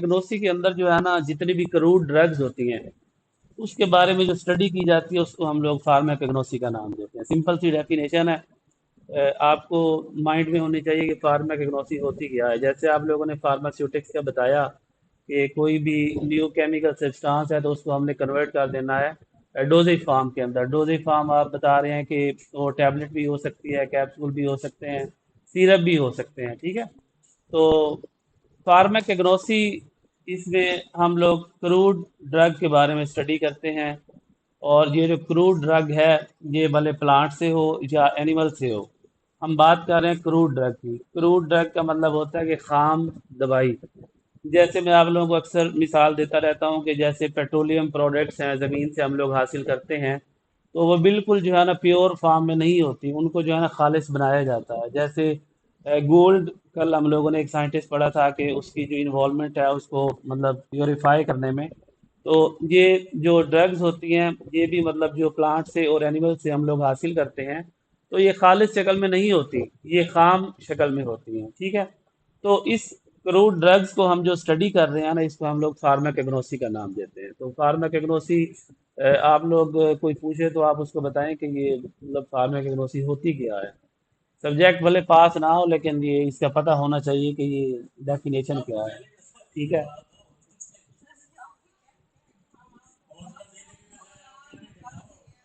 डायग्नोसी के अंदर जो है ना जितनी भी क्रूड ड्रग्स होती हैं उसके बारे में जो स्टडी की जाती है उसको हम लोग फार्माकोग्नोसी का नाम देते हैं। सिंपल सी डेफिनेशन है। आपको माइंड में होनी चाहिए कि फार्माकोग्नोसी होती क्या है। जैसे आप लोगों ने फार्मास्यूटिक्स का बताया कि कोई भी न्यू केमिकल सब्सटेंस है तो उसको हमने कन्वर्ट कर देना है डोजेज फार्म के अंदर। डोजेज फार्म आप बता रहे हैं कि वो टैबलेट भी हो सकती है, कैप्सूल भी हो सकते हैं, सिरप भी हो सकते हैं, ठीक है। तो फार्माकोग्नोसी, इसमें हम लोग क्रूड ड्रग के बारे में स्टडी करते हैं। और ये जो क्रूड ड्रग है ये भले प्लांट से हो या एनिमल से हो। हम बात कर रहे हैं क्रूड ड्रग की। क्रूड ड्रग का मतलब होता है कि खाम दवाई। जैसे मैं आप लोगों को अक्सर मिसाल देता रहता हूँ कि जैसे पेट्रोलियम प्रोडक्ट्स हैं, ज़मीन से हम लोग हासिल करते हैं, तो वो बिल्कुल जो है ना प्योर फार्म में नहीं होती, उनको जो है ना खालिश बनाया जाता है। जैसे गोल्ड, कल हम लोगों ने एक साइंटिस्ट पढ़ा था कि उसकी जो इन्वॉल्वमेंट है उसको मतलब प्योरीफाई करने में। तो ये जो ड्रग्स होती हैं ये भी मतलब जो प्लांट से और एनिमल से हम लोग हासिल करते हैं, तो ये खालिश शक्ल में नहीं होती, ये खाम शक्ल में होती हैं, ठीक है। तो इस क्रूड ड्रग्स को हम जो स्टडी कर रहे हैं ना इसको हम लोग फार्माकोग्नोसी का नाम देते हैं। तो फार्माकोग्नोसी, आप लोग कोई पूछे तो आप उसको बताएं कि ये मतलब फार्माकोग्नोसी होती क्या है। सब्जेक्ट भले पास ना हो लेकिन ये इसका पता होना चाहिए कि ये डेफिनेशन क्या है, ठीक है।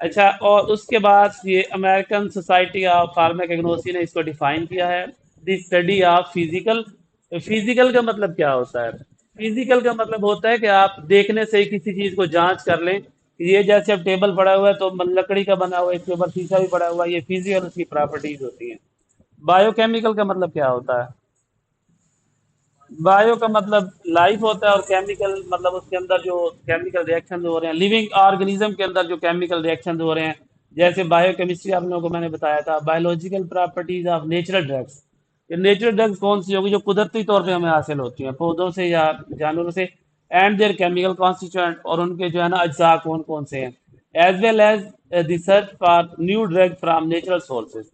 अच्छा, और उसके बाद ये अमेरिकन सोसाइटी ऑफ फार्माकोग्नोसी ने इसको डिफाइन किया है, the study of physical. Physical का मतलब क्या होता है? फिजिकल का मतलब होता है कि आप देखने से ही किसी चीज को जांच कर लें कि ये जैसे अब टेबल पड़ा हुआ है तो लकड़ी का बना हुआ है, इसके ऊपर शीशा भी पड़ा हुआ है, ये फिजिकल उसकी प्रॉपर्टीज होती हैं। बायोकेमिकल का मतलब क्या होता है? बायो का मतलब लाइफ होता है, और केमिकल मतलब उसके अंदर जो केमिकल रिएक्शन हो रहे हैं लिविंग ऑर्गेनिज्म के अंदर जो केमिकल रिएक्शन हो रहे हैं। जैसे बायोकेमिस्ट्री आप लोगों को मैंने बताया था, biological properties of natural drugs. ये नेचुरल ड्रग्स कौन सी होगी? जो कुदरती तौर पे हमें हासिल होती हैं पौधों से या जानवरों से। एंड देयर केमिकल कॉन्स्टिट्यूएंट, और उनके जो है ना अज्जा कौन कौन से हैं। As well as the search for new drug from natural sources,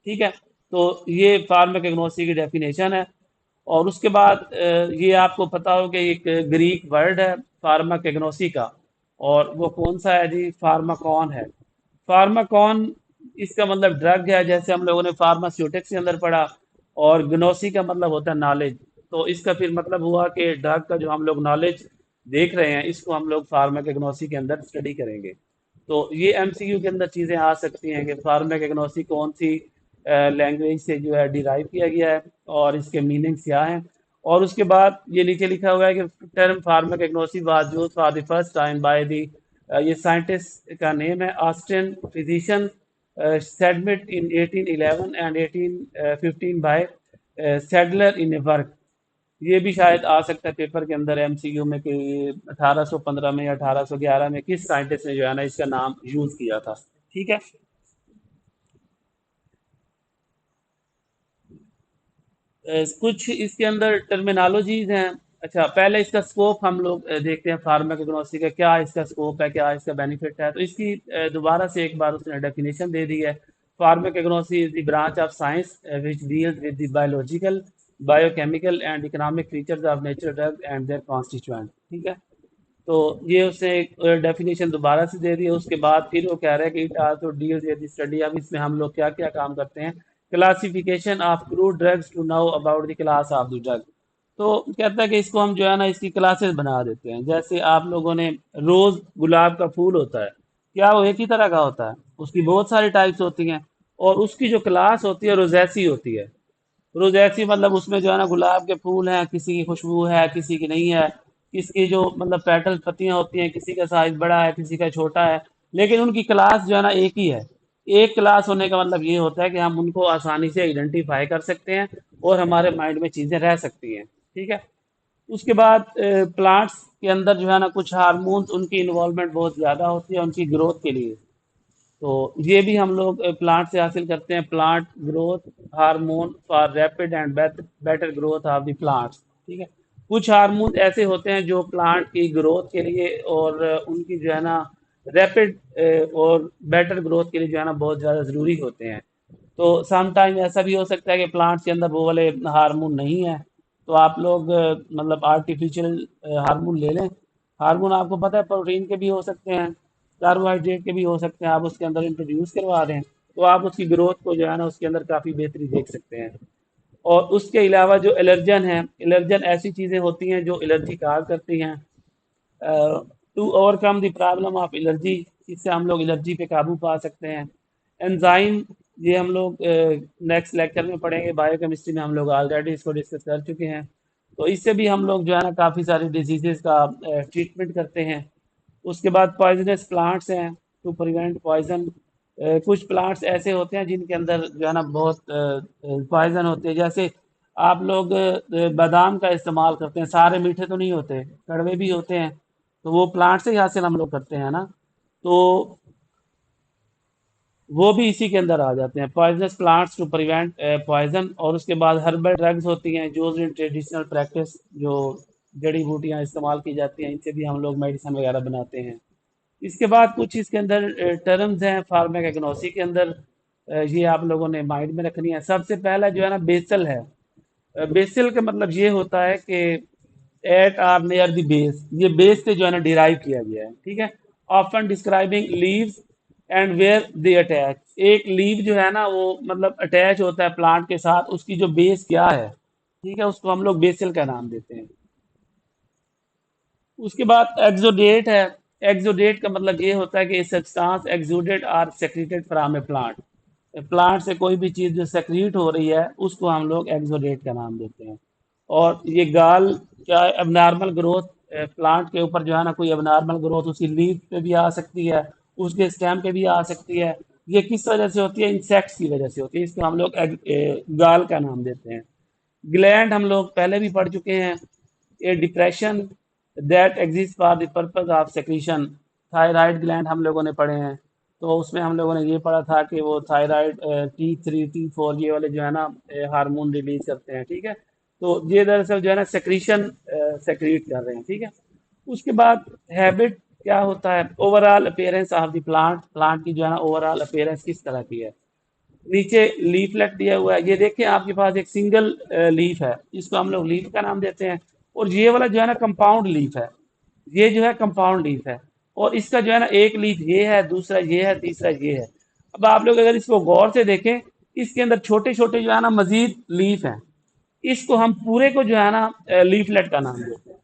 ठीक है। तो ये फार्माकोग्नोसी की डेफिनेशन है। और उसके बाद ये आपको पता हो कि एक ग्रीक वर्ड है फार्माकोग्नोसी का, और वो कौन सा है जी? फार्माकॉन है। फार्माकॉन, इसका मतलब ड्रग है, जैसे हम लोगों ने फार्मास्यूटिक्स के अंदर पढ़ा। और ग्नोसी का मतलब होता है नॉलेज। तो इसका फिर मतलब हुआ कि ड्रग का जो हम लोग नॉलेज देख रहे हैं इसको हम लोग फार्माकोग्नोसी के अंदर स्टडी करेंगे। तो ये एमसीक्यू के अंदर चीज़ें आ सकती हैं कि फार्माकोग्नोसी कौन सी लैंग्वेज से जो है डिराइव किया गया है और इसके मीनिंग्स क्या हैं। और उसके बाद ये नीचे लिखा हुआ है कि term pharmacognosy was used for the first time by the, ये साइंटिस्ट का नेम है Austrian physician Schmidt in 1811 and 1815 by Seydler in a work. ये भी शायद आ सकता है पेपर के अंदर एमसीक्यू में कि ये 1815 में या 1811 में किस साइंटिस्ट ने जो है ना इसका नाम यूज किया था, ठीक है। कुछ इसके अंदर टर्मिनोलॉजीज हैं। अच्छा, पहले इसका स्कोप हम लोग देखते हैं फार्माकोग्नोसी का, क्या इसका स्कोप है, क्या इसका बेनिफिट है। तो इसकी दोबारा से एक बार उसने डेफिनेशन दे दी है। Pharmacognosy is the branch of science which deals with the biological, biochemical and economic features of natural drug and their constituent, ठीक है। तो ये उसने एक डेफिनेशन दोबारा से दे दी है। उसके बाद फिर वो कह रहा है कि it also deals with study. अब इसमें हम लोग क्या क्या काम करते हैं? Classification of crude drugs to know about the class of the drug. तो कहता है कि इसको हम जो है ना इसकी क्लासेस बना देते हैं। जैसे आप लोगों ने, रोज गुलाब का फूल होता है, क्या वो एक ही तरह का होता है? उसकी बहुत सारी टाइप्स होती हैं, और उसकी जो क्लास होती है रोजैसी होती है। रोजैसी मतलब उसमें जो है ना गुलाब के फूल हैं, किसी की खुशबू है किसी की नहीं है, किसकी जो मतलब पेटल पत्तियां होती हैं किसी का साइज बड़ा है किसी का छोटा है, लेकिन उनकी क्लास जो है ना एक ही है। एक क्लास होने का मतलब ये होता है कि हम उनको आसानी से आइडेंटिफाई कर सकते हैं और हमारे माइंड में चीज़ें रह सकती हैं, ठीक है। उसके बाद प्लांट्स के अंदर जो है ना कुछ हार्मोन्स, उनकी इन्वॉल्वमेंट बहुत ज़्यादा होती है उनकी ग्रोथ के लिए। तो ये भी हम लोग प्लांट से हासिल करते हैं, plant growth hormone for rapid and better growth of the plants, ठीक है। कुछ हार्मोन ऐसे होते हैं जो प्लांट की ग्रोथ के लिए और उनकी जो है ना रैपिड और बेटर ग्रोथ के लिए जो है ना बहुत ज़्यादा ज़रूरी होते हैं। तो सम टाइम ऐसा भी हो सकता है कि प्लांट्स के अंदर वो वाले हार्मोन नहीं है, तो आप लोग मतलब आर्टिफिशियल हार्मोन ले लें। हार्मोन आपको पता है प्रोटीन के भी हो सकते हैं, कार्बोहाइड्रेट के भी हो सकते हैं, आप उसके अंदर इंट्रोड्यूस करवा दें तो आप उसकी ग्रोथ को जो है ना उसके अंदर काफ़ी बेहतरी देख सकते हैं। और उसके अलावा जो एलर्जन है, एलर्जन ऐसी चीज़ें होती हैं जो एलर्जी काज करती हैं। To overcome the problem of allergy, इससे हम लोग एलर्जी पे काबू पा सकते हैं। एंजाइम, ये हम लोग नेक्स्ट लेक्चर में पढ़ेंगे, बायोकेमिस्ट्री में हम लोग ऑलरेडी इसको डिस्कस कर चुके हैं। तो इससे भी हम लोग जो है ना काफ़ी सारी डिजीजेस का ट्रीटमेंट करते हैं। उसके बाद पॉइजनस प्लांट्स हैं टू प्रिवेंट पॉइजन। कुछ प्लांट्स ऐसे होते हैं जिनके अंदर जो है ना बहुत पॉइजन होते हैं, जैसे आप लोग बादाम का इस्तेमाल करते हैं, सारे मीठे तो नहीं होते, कड़वे भी होते हैं, तो वो प्लांट से ही हासिल हम लोग करते हैं ना, तो वो भी इसी के अंदर आ जाते हैं, poisonous plants to prevent poison. और उसके बाद हर्बल ड्रग्स होती हैं जो इन ट्रेडिशनल प्रैक्टिस, जो जड़ी बूटियां इस्तेमाल की जाती हैं, इनसे भी हम लोग मेडिसिन वगैरह बनाते हैं। इसके बाद कुछ इसके अंदर टर्म्स हैं फार्माकोग्नोसी के अंदर, ये आप लोगों ने माइंड में रखनी है। सबसे पहला जो है ना बेसल है। बेसल का मतलब ये होता है कि at or near the base, ये बेस से जो है ना डिराइव किया गया है, ठीक है। Often describing leaves and where they attach, एक लीव जो है ना वो मतलब अटैच होता है प्लांट के साथ, उसकी जो बेस क्या है, ठीक है, उसको हम लोग बेसल का नाम देते हैं। उसके बाद एक्सोडेट है। एक्सोडेट का मतलब ये होता है कि substance exuded or secreted from a plant, plant से कोई भी चीज़ जो सेक्रीट हो रही है उसको हम लोग एक्सोडेट का नाम देते हैं। और ये गाल क्या है, abnormal ग्रोथ, प्लांट के ऊपर जो है ना कोई abnormal ग्रोथ उसकी लीफ पे भी आ सकती है, उसके स्टेम पे भी आ सकती है। ये किस वजह से होती है, इंसेक्ट्स की वजह से होती है, इसको हम लोग गाल का नाम देते हैं। ग्लैंड हम लोग पहले भी पढ़ चुके हैं, a depression that exist for the purpose of secretion. Thyroid gland हम लोगों ने पढ़े हैं, तो उसमें हम लोगों ने ये पढ़ा था कि वो थायराइड T3 T4 ये वाले जो है ना हार्मोन रिलीज करते हैं, ठीक है। तो ये दरअसल जो है ना सेक्रीशन सेक्रीट कर रहे हैं, ठीक है। उसके बाद हैबिट क्या होता है, overall appearance of the plant, plant की जो है ना ओवरऑल अपीयरेंस किस तरह की है। नीचे लीफलेट दिया हुआ है, ये देखिए आपके पास एक सिंगल लीफ है, इसको हम लोग लीफ का नाम देते हैं। और ये वाला जो है ना कंपाउंड लीफ है, ये जो है कंपाउंड लीफ है। और इसका जो है ना एक लीफ ये है, दूसरा ये है, तीसरा ये है। अब आप लोग अगर इसको गौर से देखें, इसके अंदर छोटे छोटे जो है ना मजीद लीफ हैं, इसको हम पूरे को जो है ना लीफलेट का नाम देते हैं।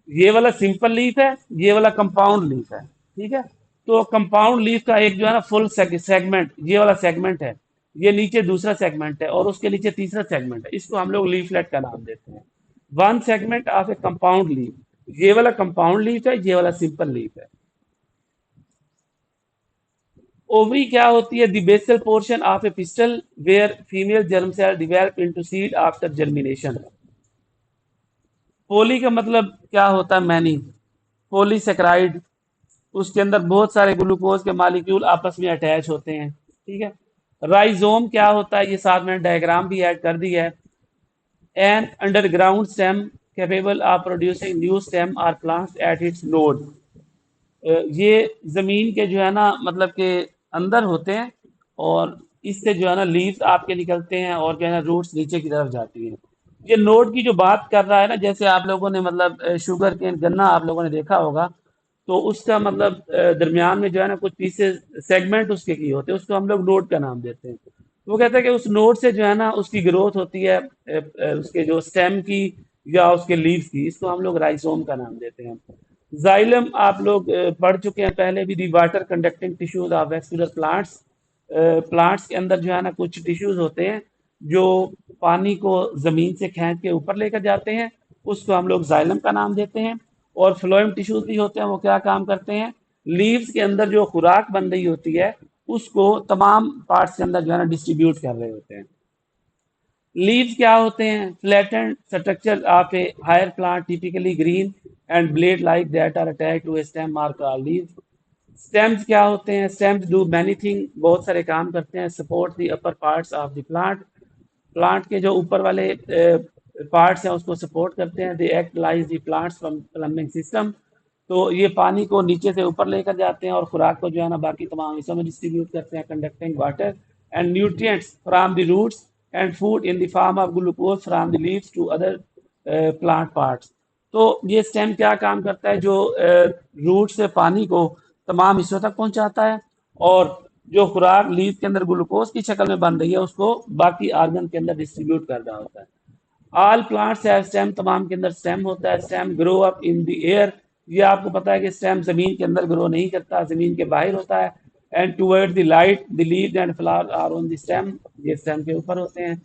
ये वाला सिंपल लीफ है, ये वाला कंपाउंड लीफ है, ठीक है। तो कंपाउंड लीफ का एक जो है ना फुल सेगमेंट, ये वाला सेगमेंट है, ये नीचे दूसरा सेगमेंट है और उसके नीचे तीसरा सेगमेंट है, इसको हम लोग लीफलेट का नाम देते हैं। One segment of A compound leaf, ये वाला कंपाउंड लीफ है, ये वाला सिंपल लीफ है। ओवरी क्या होती है, the basal portion of a pistil where female germ cell develop into seed after germination. Poly का मतलब क्या होता है, मैनी, पोलीसेक्राइड, उसके अंदर बहुत सारे ग्लूकोज के मालिक्यूल आपस में अटैच होते हैं, ठीक है। राइजोम क्या होता है, ये साथ में डायग्राम भी ऐड कर दी है। An underground stem capable of producing new stem or plants at its node. ये जमीन के जो है ना मतलब के अंदर होते हैं, और इससे जो है ना लीव्स आपके निकलते हैं और जो है ना रूट्स नीचे की तरफ जाती हैं। ये नोड की जो बात कर रहा है ना, जैसे आप लोगों ने मतलब शुगर केन गन्ना आप लोगों ने देखा होगा, तो उसका मतलब दरमियान में जो है ना कुछ पीसेस सेगमेंट उसके की होते हैं, उसको हम लोग नोड का नाम देते हैं। वो कहते हैं कि उस नोड से जो है ना उसकी ग्रोथ होती है, उसके जो स्टेम की या उसके लीव्स की, इसको हम लोग राइजोम का नाम देते हैं। जाइलम आप लोग पढ़ चुके हैं पहले भी, the water conducting tissues of vascular plants. Plants के अंदर जो है ना कुछ टिश्यूज होते हैं जो पानी को जमीन से खींच के ऊपर लेकर जाते हैं, उसको हम लोग जाइलम का नाम देते हैं। और फ्लोएम टिश्यूज भी होते हैं, वो क्या काम करते हैं, लीव्स के अंदर जो खुराक बन रही होती है उसको तमाम पार्ट्स के अंदर जो है ना डिस्ट्रीब्यूट कर रहे होते हैं। लीव्स क्या होते हैं, flattened structure of a higher plant typically green and blade like that are attach to a stem are called leaves. Stems क्या होते हैं, स्टेम्स डू मैनी थिंग, बहुत सारे काम करते हैं। Support the upper parts of the plant, plant के जो ऊपर वाले पार्ट्स हैं उसको सपोर्ट करते हैं। They act like the plants from plumbing system, तो ये पानी को नीचे से ऊपर लेकर जाते हैं और खुराक को जो है ना बाकी तमाम हिस्सों में डिस्ट्रीब्यूट करते हैं। Conducting water and nutrients from the roots and food in the form of glucose from the leaves to other plant parts. तो ये स्टेम क्या काम करता है, जो रूट से पानी को तमाम हिस्सों तक पहुंचाता है, और जो खुराक लीफ के अंदर ग्लूकोज की शक्ल में बन रही है उसको बाकी आर्गन के अंदर डिस्ट्रीब्यूट कर रहा होता है। ऑल प्लांट्स हैव स्टेम, तमाम के अंदर स्टेम होता है। Stem grow up in the air, ये आपको पता है कि स्टेम जमीन के अंदर ग्रो नहीं करता, जमीन के बाहर होता है। And toward the light the leaves and flower are on the stem, ये स्टेम के ऊपर होते हैं।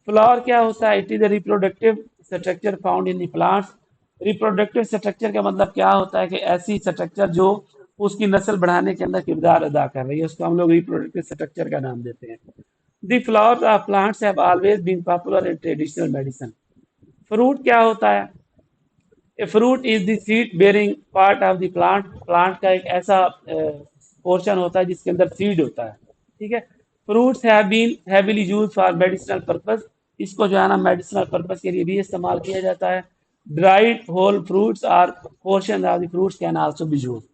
फ्लावर क्या होता है, it is a reproductive structure found in the plants. Reproductive structure का मतलब क्या होता है कि ऐसी स्ट्रक्चर जो उसकी नस्ल बढ़ाने के अंदर किरदार अदा कर रही है, उसको हम लोग रिप्रोडक्टिव स्ट्रक्चर का नाम देते हैं। The flowers of plants have always been popular in traditional medicine. Fruit क्या होता है, a fruit is the seed bearing part of the plant, plant का एक ऐसा पोर्शन होता है जिसके अंदर सीड होता है, ठीक है। Fruits have been heavily used for medicinal purpose, इसको जो है ना मेडिसिनल पर्पस के लिए भी इस्तेमाल किया जाता है। Dried whole fruits or portion of the fruits can also be used.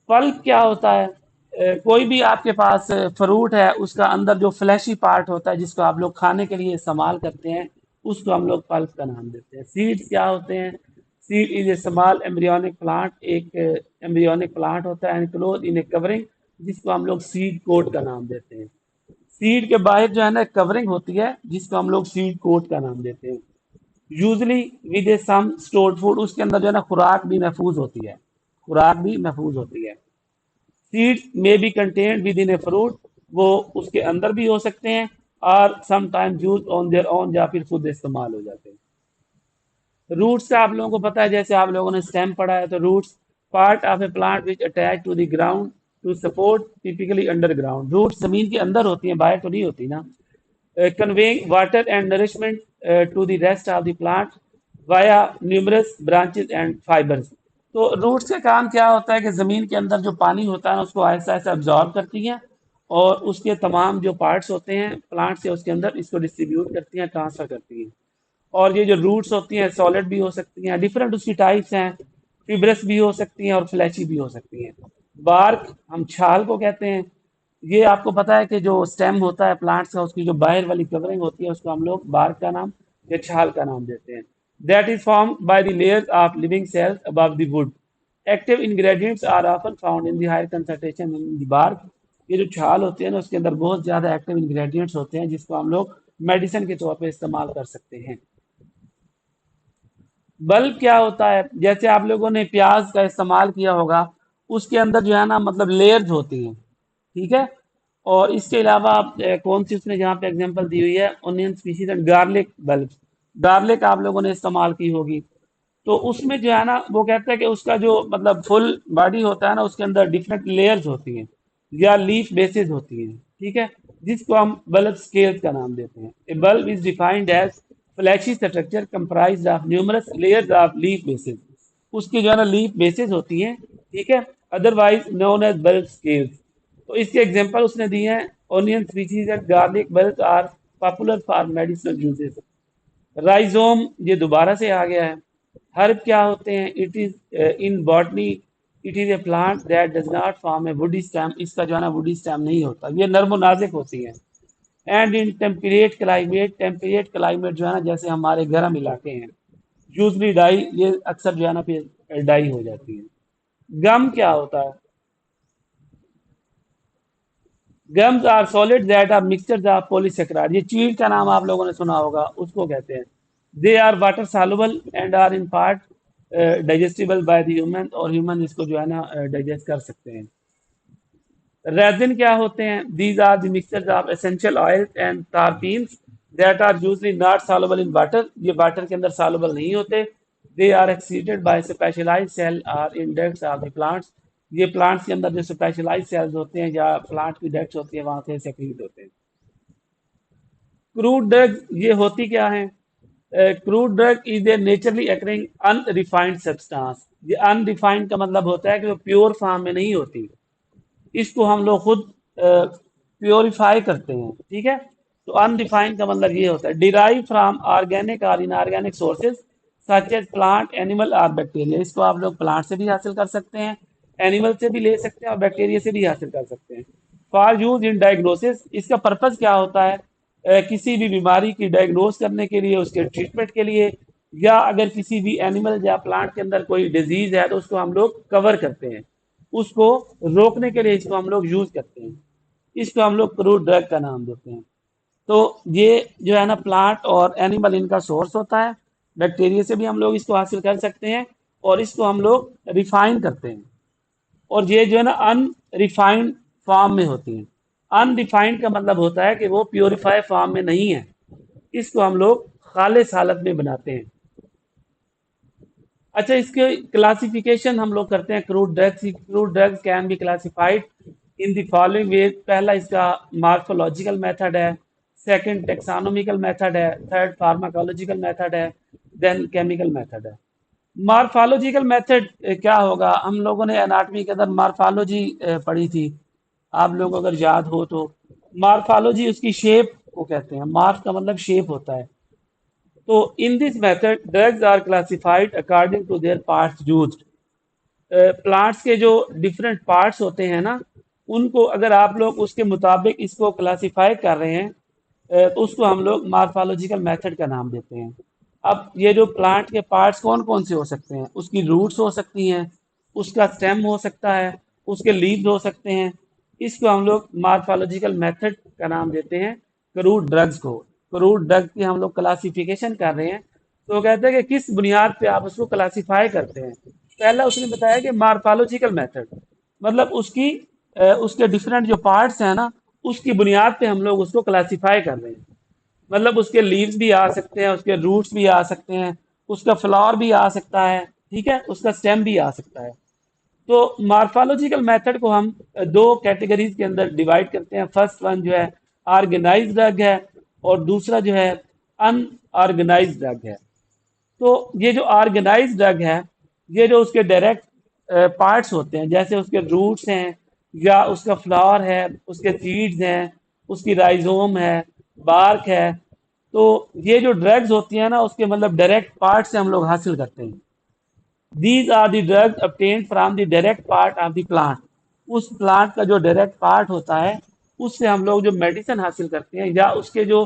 Pulp क्या होता है, कोई भी आपके पास फ्रूट है उसका अंदर जो फ्लैशी पार्ट होता है जिसको आप लोग खाने के लिए इस्तेमाल करते हैं, उसको हम लोग पल्प का नाम देते हैं। सीड्स क्या होते हैं, seed is a small embryonic plant, एक एम्ब्रियोनिक प्लांट होता है, एनक्लोज इन ए कवरिंग, जिसको हम लोग सीड कोट का नाम देते हैं। सीड के बाहर जो है ना कवरिंग होती है जिसको हम लोग सीड कोट का नाम देते हैं। Usually with a some stored food, उसके अंदर जो है ना खुराक भी महफूज होती है, खुराक भी महफूज होती है। सीड्स में be contained within a fruit, वो उसके अंदर भी हो सकते हैं, और sometimes use on their own, या फिर खुद इस्तेमाल हो जाते हैं। रूट्स का आप लोगों को पता है, जैसे आप लोगों ने स्टेम पढ़ा है, तो roots part of a plant which attach to the ground to support, typically underground. Roots जमीन के अंदर होती हैं, बाहर तो नहीं होती ना। Conveying water and nourishment to the rest of the plant via numerous branches and fibres. तो रूट्स का काम क्या होता है कि ज़मीन के अंदर जो पानी होता है उसको ऐसा ऐसा अब्जॉर्ब करती हैं, और उसके तमाम जो पार्ट्स होते हैं प्लांट से उसके अंदर इसको डिस्ट्रीब्यूट करती हैं, ट्रांसफ़र करती हैं। और ये जो रूट्स होती हैं सॉलिड भी हो सकती हैं, डिफरेंट उसकी टाइप्स हैं, फिब्रस भी हो सकती हैं और फ्लैची भी हो सकती हैं। बार्क हम छाल को कहते हैं। ये आपको पता है कि जो स्टेम होता है प्लांट्स का, उसकी जो बाहर वाली कवरिंग होती है उसको हम लोग बार्क का नाम या छाल का नाम देते हैं। That is formed by the layers of living cells above the wood. Active ingredients are often found in the higher concentration in the bark. ये जो छाल होती है ना उसके अंदर बहुत ज़्यादा एक्टिव इंग्रेडिएंट्स होते हैं जिसको हम लोग मेडिसिन के तौर पे इस्तेमाल कर सकते हैं। बल्ब क्या होता है, जैसे आप लोगों ने प्याज का इस्तेमाल किया होगा, उसके अंदर जो है ना मतलब लेयर्स होती हैं, ठीक है। और इसके अलावा कौन सी उसने जहाँ पे एग्जांपल दी हुई है, onion species and garlic bulb, garlic आप लोगों ने इस्तेमाल की होगी। तो उसमें जो है ना वो कहता है कि उसका जो मतलब फुल बॉडी होता है ना उसके अंदर डिफरेंट लेयर्स होती हैं या लीफ बेसिस होती हैं, ठीक है, जिसको हम बल्ब स्केल्स का नाम देते हैं। A bulb is defined as fleshy structure comprised of numerous layers of leaf bases, उसकी जो है ना लीफ बेसिस होती हैं, ठीक है, otherwise known as bulb scales. तो इसके एग्जांपल उसने दिए हैं, onion species and garlic bulb are popular for medicinal uses. Rhizome ये दोबारा से आ गया है। हर्ब क्या होते हैं, it is in botany it is A plant that does not form A woody stem, इसका जो है ना वुडी स्टेम नहीं होता, ये नर्म नाजुक होती है। And in temperate climate, temperate climate जो है ना जैसे हमारे गर्म इलाके हैं, यूजली डाई, ये अक्सर जो है ना फिर डाई हो जाती है। गम क्या होता है, gums are solid that are mixtures of polysaccharide, ये चीड़ का नाम आप लोगों ने सुना होगा, उसको कहते हैं। They are water soluble and are in part digestible by the human, और ह्यूमन इसको जो है ना डाइजेस्ट कर सकते हैं। रेजिन क्या होते हैं, these are the mixtures of essential oils and terpenes that are usually not soluble in water, ये वाटर के अंदर सॉल्युबल नहीं होते। They are excreted by specialised cell or in ducts of the plants, ये plants के अंदर जो specialised sales होते हैं या प्लांट की डक्ट्स होती है वहां से सेक्रीट होते हैं। क्रूड ड्रग ये होती क्या है, crude drug is a naturally occurring unrefined substance, ये अनरिफाइंड का मतलब होता है कि वो प्योर फॉर्म में नहीं होती, इसको हम लोग खुद प्योरीफाई करते हैं, ठीक है। तो अनडिफाइंड का मतलब ये होता है। डिराइव फ्रॉम ऑर्गेनिक और inorganic sources such as plant animal और बैक्टीरिया, इसको आप लोग प्लांट से भी हासिल कर सकते हैं, एनिमल से भी ले सकते हैं और बैक्टीरिया से भी हासिल कर सकते हैं। फॉर यूज इन डायग्नोसिस, इसका पर्पज क्या होता है, किसी भी बीमारी की डायग्नोज करने के लिए, उसके ट्रीटमेंट के लिए, या अगर किसी भी एनिमल या प्लांट के अंदर कोई डिजीज है तो उसको हम लोग कवर करते हैं, उसको रोकने के लिए इसको हम लोग यूज करते हैं। इसको हम लोग क्रूड ड्रग का नाम देते हैं। तो ये जो है ना प्लांट और एनिमल इनका सोर्स होता है। बैक्टीरिया से भी हम लोग इसको हासिल कर सकते हैं और इसको हम लोग रिफाइन करते हैं। और ये जो है ना अनरिफाइंड फॉर्म में होती हैं। अनरिफाइंड का मतलब होता है कि वो प्योरीफाई फॉर्म में नहीं है। इसको हम लोग खालिस हालत में बनाते हैं। अच्छा, इसके क्लासिफिकेशन हम लोग करते हैं crude drugs. Crude drugs can be classified in the following वे। पहला इसका मार्फोलॉजिकल मेथड है, सेकंड टेक्सानोमिकल मेथड है, थर्ड फार्माकोलॉजिकल मेथड है, देन केमिकल मेथड है। मार्फोलॉजिकल मेथड क्या होगा? हम लोगों ने एनाटॉमी के अंदर मार्फोलॉजी पढ़ी थी, आप लोगों को अगर याद हो तो। मार्फोलॉजी उसकी शेप को कहते हैं। मार्फ का मतलब शेप होता है। तो in this method drugs are classified according to their parts used. Plants के जो डिफरेंट पार्ट्स होते हैं ना, उनको अगर आप लोग उसके मुताबिक इसको क्लासिफाई कर रहे हैं, तो उसको हम लोग मार्फोलॉजिकल मेथड का नाम देते हैं। अब ये जो प्लांट के पार्ट्स कौन कौन से हो सकते हैं? उसकी रूट्स हो सकती हैं, उसका स्टेम हो सकता है, उसके लीव्स हो सकते हैं। इसको हम लोग मार्फोलॉजिकल मेथड का नाम देते हैं। क्रूड ड्रग्स को, क्रूड ड्रग की हम लोग क्लासिफिकेशन कर रहे हैं, तो कहते हैं कि किस बुनियाद पे आप उसको क्लासिफाई करते हैं। पहला उसने बताया कि मार्फोलॉजिकल मेथड, मतलब उसके डिफरेंट जो पार्ट्स हैं ना, उसकी बुनियाद पे हम लोग उसको क्लासिफाई कर रहे हैं। मतलब उसके लीव्स भी आ सकते हैं, उसके रूट्स भी आ सकते हैं, उसका फ्लावर भी आ सकता है, ठीक है, उसका स्टेम भी आ सकता है। तो मार्फोलॉजिकल मेथड को हम दो कैटेगरीज के अंदर डिवाइड करते हैं। फर्स्ट वन जो है ऑर्गेनाइज्ड ड्रग है, और दूसरा जो है अनऑर्गेनाइज्ड ड्रग है। तो ये जो ऑर्गेनाइज्ड ड्रग है, ये जो उसके डायरेक्ट पार्ट्स होते हैं, जैसे उसके रूट्स हैं, या उसका फ्लावर है, उसके सीड्स हैं, उसकी राइजोम है, बार्क है। तो ये जो ड्रग्स होती हैं ना, उसके मतलब डायरेक्ट पार्ट से हम लोग हासिल करते हैं। These are the drugs obtained from the direct part of the plant. उस प्लांट का जो डायरेक्ट पार्ट होता है, उससे हम लोग जो मेडिसिन हासिल करते हैं, या उसके जो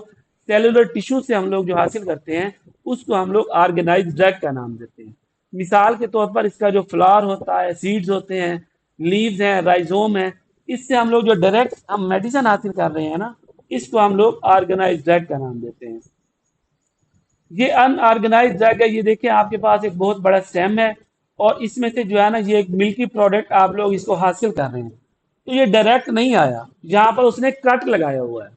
सेलुलर टिश्यू से हम लोग जो हासिल करते हैं, उसको हम लोग ऑर्गेनाइज्ड ड्रग का नाम देते हैं। मिसाल के तौर पर इसका जो फ्लावर होता है, सीड्स होते हैं, लीव्स हैं, राइजोम है, इससे हम लोग जो डायरेक्ट हम मेडिसिन हासिल कर रहे हैं ना, इसको हम लोग ऑर्गेनाइज्ड ड्रग का नाम देते हैं। ये अनऑर्गेनाइज ड्रग है। ये देखिए आपके पास एक बहुत बड़ा स्टेम है, और इसमें से जो है ना ये एक मिल्की प्रोडक्ट आप लोग इसको हासिल कर रहे हैं। तो ये डायरेक्ट नहीं आया, यहाँ पर उसने कट लगाया हुआ है।